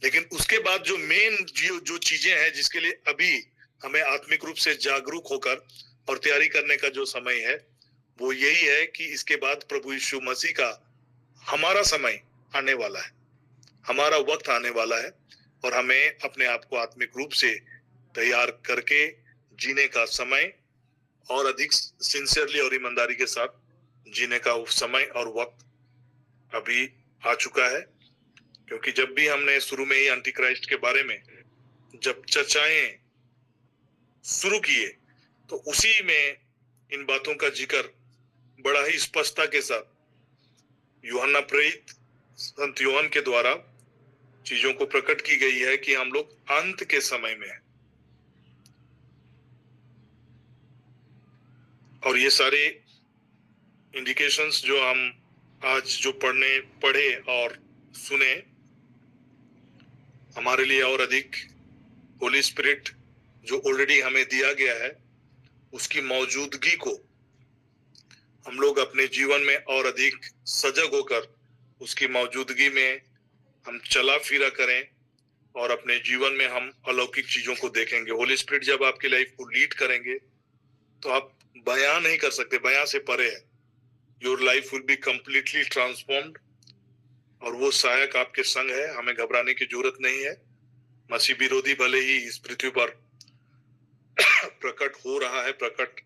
लेकिन उसके बाद जो मेन जो चीजें हैं जिसके लिए अभी हमें आत्मिक रूप से जागरूक होकर और तैयारी करने का जो समय है, वो यही है कि इसके बाद प्रभु यीशु मसीह का हमारा समय आने वाला है, हमारा वक्त आने वाला है, और हमें अपने आप को आत्मिक रूप से तैयार करके जीने का समय और अधिक सिंसियरली और ईमानदारी के साथ जीने का समय और वक्त अभी आ चुका है। क्योंकि जब भी हमने शुरू में ही एंटी क्राइस्ट के बारे में जब चर्चाएं शुरू किए, तो उसी में इन बातों का जिक्र बड़ा ही स्पष्टता के साथ यूहन्ना प्रेरित संत यूहन्ना के द्वारा चीजों को प्रकट की गई है कि हम लोग अंत के समय में हैं। और ये सारे इंडिकेशंस जो हम आज जो पढ़े और सुने, हमारे लिए और अधिक होली स्पिरिट जो ऑलरेडी हमें दिया गया है उसकी मौजूदगी को हम लोग अपने जीवन में और अधिक सजग होकर उसकी मौजूदगी में हम चला फिरा करें और अपने जीवन में हम अलौकिक चीजों को देखेंगे। होली स्पिरिट जब आपकी लाइफ को लीड करेंगे तो आप बयां नहीं कर सकते, बयां से परे है। Your life will be completely transformed और वो सहायक आपके संग है। हमें घबराने की जरूरत नहीं है। मसीह विरोधी भले ही इस पृथ्वी पर प्रकट हो रहा है, प्रकट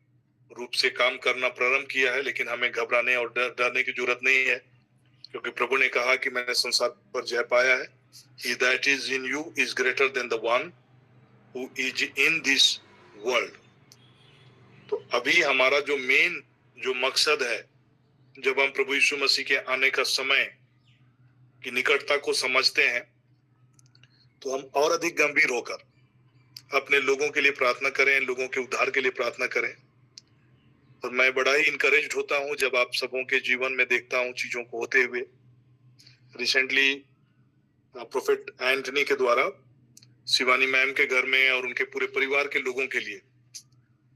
रूप से काम करना प्रारंभ किया है, लेकिन हमें घबराने और डरने की जरूरत नहीं है, क्योंकि प्रभु ने कहा कि मैंने संसार पर जय पाया है। He that is in you is greater than the one who is in this world. तो अभी हमारा जो मेन जो मकसद है, जब हम प्रभु यीशु मसीह के आने का समय की निकटता को समझते हैं, तो हम और अधिक गंभीर होकर अपने लोगों के लिए प्रार्थना करें, लोगों के उद्धार के लिए प्रार्थना करें। और मैं बड़ा ही इनकरेज्ड होता हूं जब आप सबों के जीवन में देखता हूं चीजों को होते हुए। रिसेंटली प्रोफेट एंटनी के द्वारा शिवानी मैम के घर में और उनके पूरे परिवार के लोगों के लिए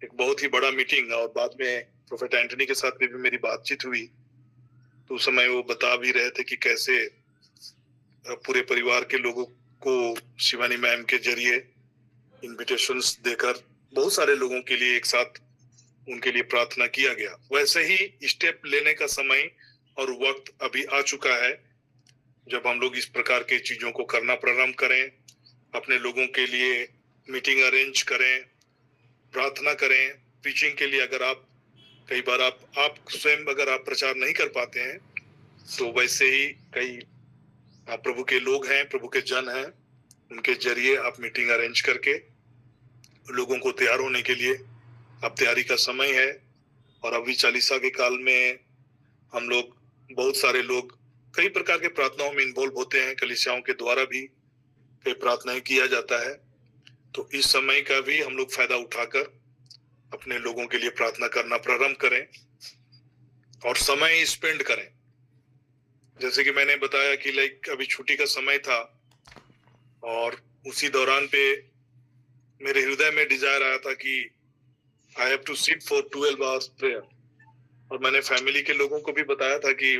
एक बहुत ही बड़ा मीटिंग, और बाद में प्रोफेट एंटनी के साथ भी मेरी बातचीत हुई, तो उस समय वो बता भी रहे थे कि कैसे पूरे परिवार के लोगों को शिवानी मैम के जरिए इनविटेशंस देकर बहुत सारे लोगों के लिए एक साथ उनके लिए प्रार्थना किया गया। वैसे ही स्टेप लेने का समय और वक्त अभी आ चुका है जब हम लोग इस प्रकार के चीजों को करना प्रारंभ करें, अपने लोगों के लिए मीटिंग अरेंज करें, प्रार्थना करें। प्रीचिंग के लिए अगर आप कई बार आप स्वयं अगर आप प्रचार नहीं कर पाते हैं, तो वैसे ही कई प्रभु के लोग हैं, प्रभु के जन हैं, उनके जरिए आप मीटिंग अरेंज करके लोगों को तैयार होने के लिए, अब तैयारी का समय है। और अभी चालीसा के काल में हम लोग बहुत सारे लोग कई प्रकार के प्रार्थनाओं में इन्वॉल्व होते हैं, कलीसियाओं के द्वारा भी कई प्रार्थनाएं किया जाता है। तो इस समय का भी हम लोग फायदा उठाकर अपने लोगों के लिए प्रार्थना करना प्रारंभ करें और समय स्पेंड करें। जैसे कि मैंने बताया कि लाइक अभी छुट्टी का समय था और उसी दौरान पे मेरे हृदय में डिजायर आया था कि I have to sit for 12 hours prayer. और मैंने फैमिली के लोगों को भी बताया था कि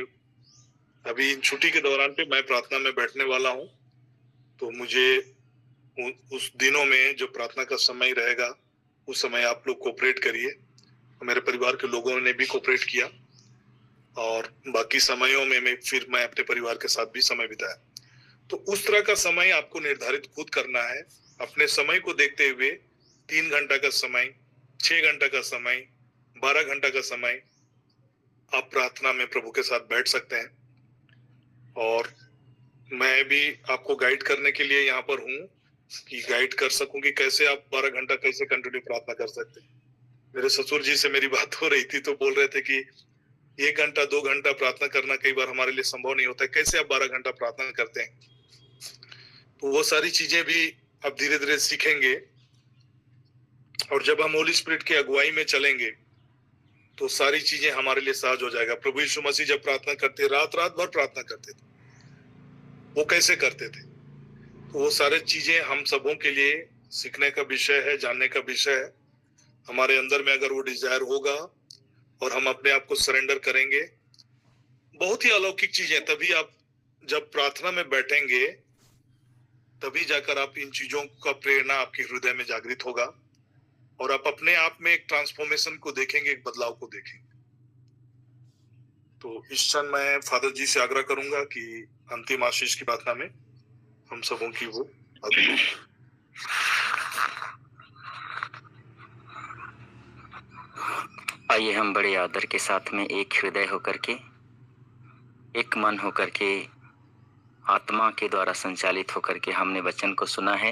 अभी इन छुट्टी के दौरान पे मैं प्रार्थना में बैठने वाला हूँ, तो मुझे उस दिनों में जो प्रार्थना का समय रहेगा उस समय आप लोग कोऑपरेट करिए। मेरे परिवार के लोगों ने भी कोऑपरेट किया और बाकी समयों में मैं अपने परिवार के साथ भी समय बिताया। तो उस तरह का समय आपको निर्धारित खुद करना है। अपने समय को देखते हुए 3 घंटा का समय, 6 घंटा का समय, 12 घंटा का समय आप प्रार्थना में प्रभु के साथ बैठ सकते हैं। और मैं भी आपको गाइड करने के लिए यहाँ पर हूँ कि गाइड कर सकूं कि कैसे आप 12 घंटा कैसे कंटिन्यू प्रार्थना कर सकते हैं। मेरे ससुर जी से मेरी बात हो रही थी, तो बोल रहे थे कि 1 घंटा 2 घंटा प्रार्थना करना कई बार हमारे लिए संभव नहीं होता है, कैसे आप 12 घंटा प्रार्थना करते हैं। तो वो सारी चीजें भी अब धीरे धीरे सीखेंगे। और जब हम होली स्पिरिट की अगुवाई में चलेंगे तो सारी चीजें हमारे लिए सहज हो जाएगा। प्रभु यीशु मसीह जब प्रार्थना करते, रात रात भर प्रार्थना करते थे, वो कैसे करते थे? तो वो सारे चीजें हम सबों के लिए सीखने का विषय है, जानने का विषय है। हमारे अंदर में अगर वो डिजायर होगा और हम अपने आप को सरेंडर करेंगे, बहुत ही अलौकिक चीजें। तभी आप जब प्रार्थना में बैठेंगे तभी जाकर आप इन चीजों का प्रेरणा आपके हृदय में जागृत होगा और आप अपने आप में एक ट्रांसफॉर्मेशन को देखेंगे, एक बदलाव को देखेंगे। तो इस क्षण मैं फादर जी से आग्रह करूंगा कि अंतिम आशीष की प्रार्थना में हम सबों की वो आइए हम बड़े आदर के साथ में एक हृदय होकर के, एक मन होकर के, आत्मा के द्वारा संचालित होकर के हमने वचन को सुना है।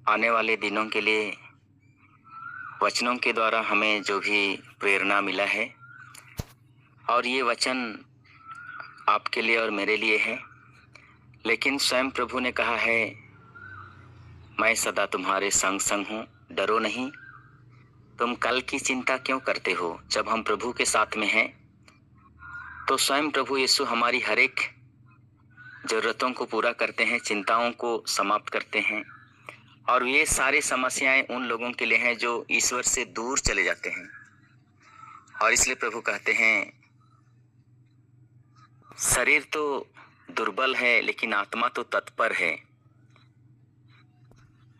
आने वाले दिनों के लिए वचनों के द्वारा हमें जो भी प्रेरणा मिला है, और ये वचन आपके लिए और मेरे लिए है, लेकिन स्वयं प्रभु ने कहा है, मैं सदा तुम्हारे संग संग हूँ, डरो नहीं। तुम कल की चिंता क्यों करते हो? जब हम प्रभु के साथ में हैं तो स्वयं प्रभु यीशु हमारी हर एक जरूरतों को पूरा करते हैं, चिंताओं को समाप्त करते हैं। और ये सारी समस्याएं उन लोगों के लिए हैं जो ईश्वर से दूर चले जाते हैं। और इसलिए प्रभु कहते हैं शरीर तो दुर्बल है लेकिन आत्मा तो तत्पर है,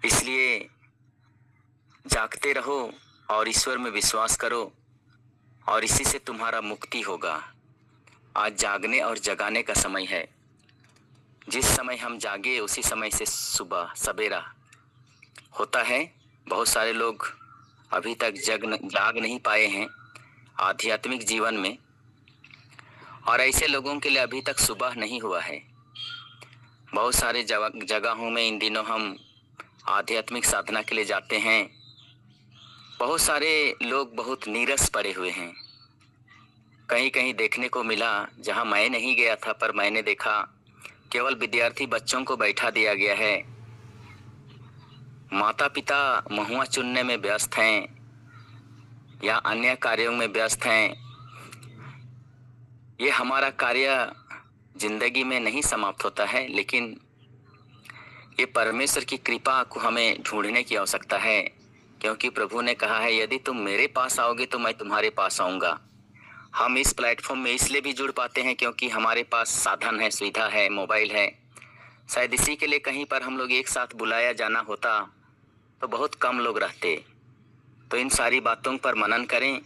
इसलिए जागते रहो और ईश्वर में विश्वास करो और इसी से तुम्हारा मुक्ति होगा। आज जागने और जगाने का समय है। जिस समय हम जागे उसी समय से सुबह सवेरा होता है। बहुत सारे लोग अभी तक जाग नहीं पाए हैं आध्यात्मिक जीवन में, और ऐसे लोगों के लिए अभी तक सुबह नहीं हुआ है। बहुत सारे जगहों में इन दिनों हम आध्यात्मिक साधना के लिए जाते हैं। बहुत सारे लोग बहुत नीरस पड़े हुए हैं। कहीं कहीं देखने को मिला, जहां मैं नहीं गया था पर मैंने देखा, केवल विद्यार्थी बच्चों को बैठा दिया गया है। माता पिता महुआ चुनने में व्यस्त हैं या अन्य कार्यों में व्यस्त हैं। ये हमारा कार्य जिंदगी में नहीं समाप्त होता है, लेकिन ये परमेश्वर की कृपा को हमें ढूंढने की आवश्यकता है, क्योंकि प्रभु ने कहा है यदि तुम मेरे पास आओगे तो मैं तुम्हारे पास आऊँगा। हम इस प्लेटफॉर्म में इसलिए भी जुड़ पाते हैं क्योंकि हमारे पास साधन है, सुविधा है, मोबाइल है। शायद इसी के लिए कहीं पर हम लोग एक साथ बुलाया जाना होता तो बहुत कम लोग रहते। तो इन सारी बातों पर मनन करें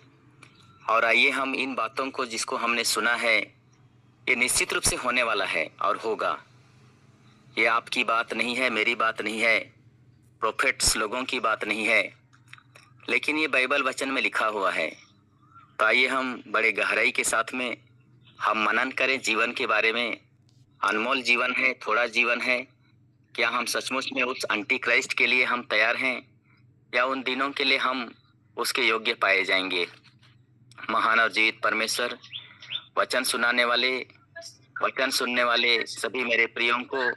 और आइए हम इन बातों को, जिसको हमने सुना है, ये निश्चित रूप से होने वाला है और होगा। ये आपकी बात नहीं है, मेरी बात नहीं है, प्रोफेट्स लोगों की बात नहीं है, लेकिन ये बाइबल वचन में लिखा हुआ है। तो आइए हम बड़े गहराई के साथ में हम मनन करें जीवन के बारे में। अनमोल जीवन है, थोड़ा जीवन है। क्या हम सचमुच में उस एंटी क्राइस्ट के लिए हम तैयार हैं, या उन दिनों के लिए हम उसके योग्य पाए जाएंगे? महान और जीवित परमेश्वर, वचन सुनाने वाले, वचन सुनने वाले सभी मेरे प्रियों को,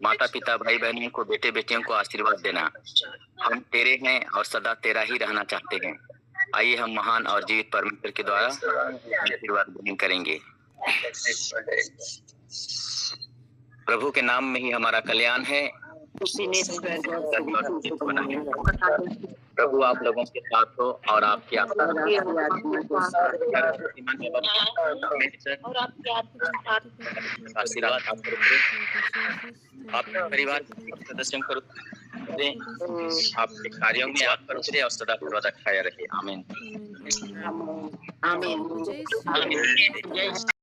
माता पिता, भाई बहनों को, बेटे बेटियों को आशीर्वाद देना। हम तेरे हैं और सदा तेरा ही रहना चाहते हैं। आइए हम महान और जीवित परमेश्वर के द्वारा आशीर्वाद ग्रहण करेंगे। प्रभु के नाम में ही हमारा कल्याण है। प्रभु आप लोगों के साथ हो और आपकी आशीर्वाद आपके परिवार के सदस्यों को आपके कार्यों में आप पर उतरे और सदा सर्वदा छाया रहे। आमीन। आमीन। जय श्री राम।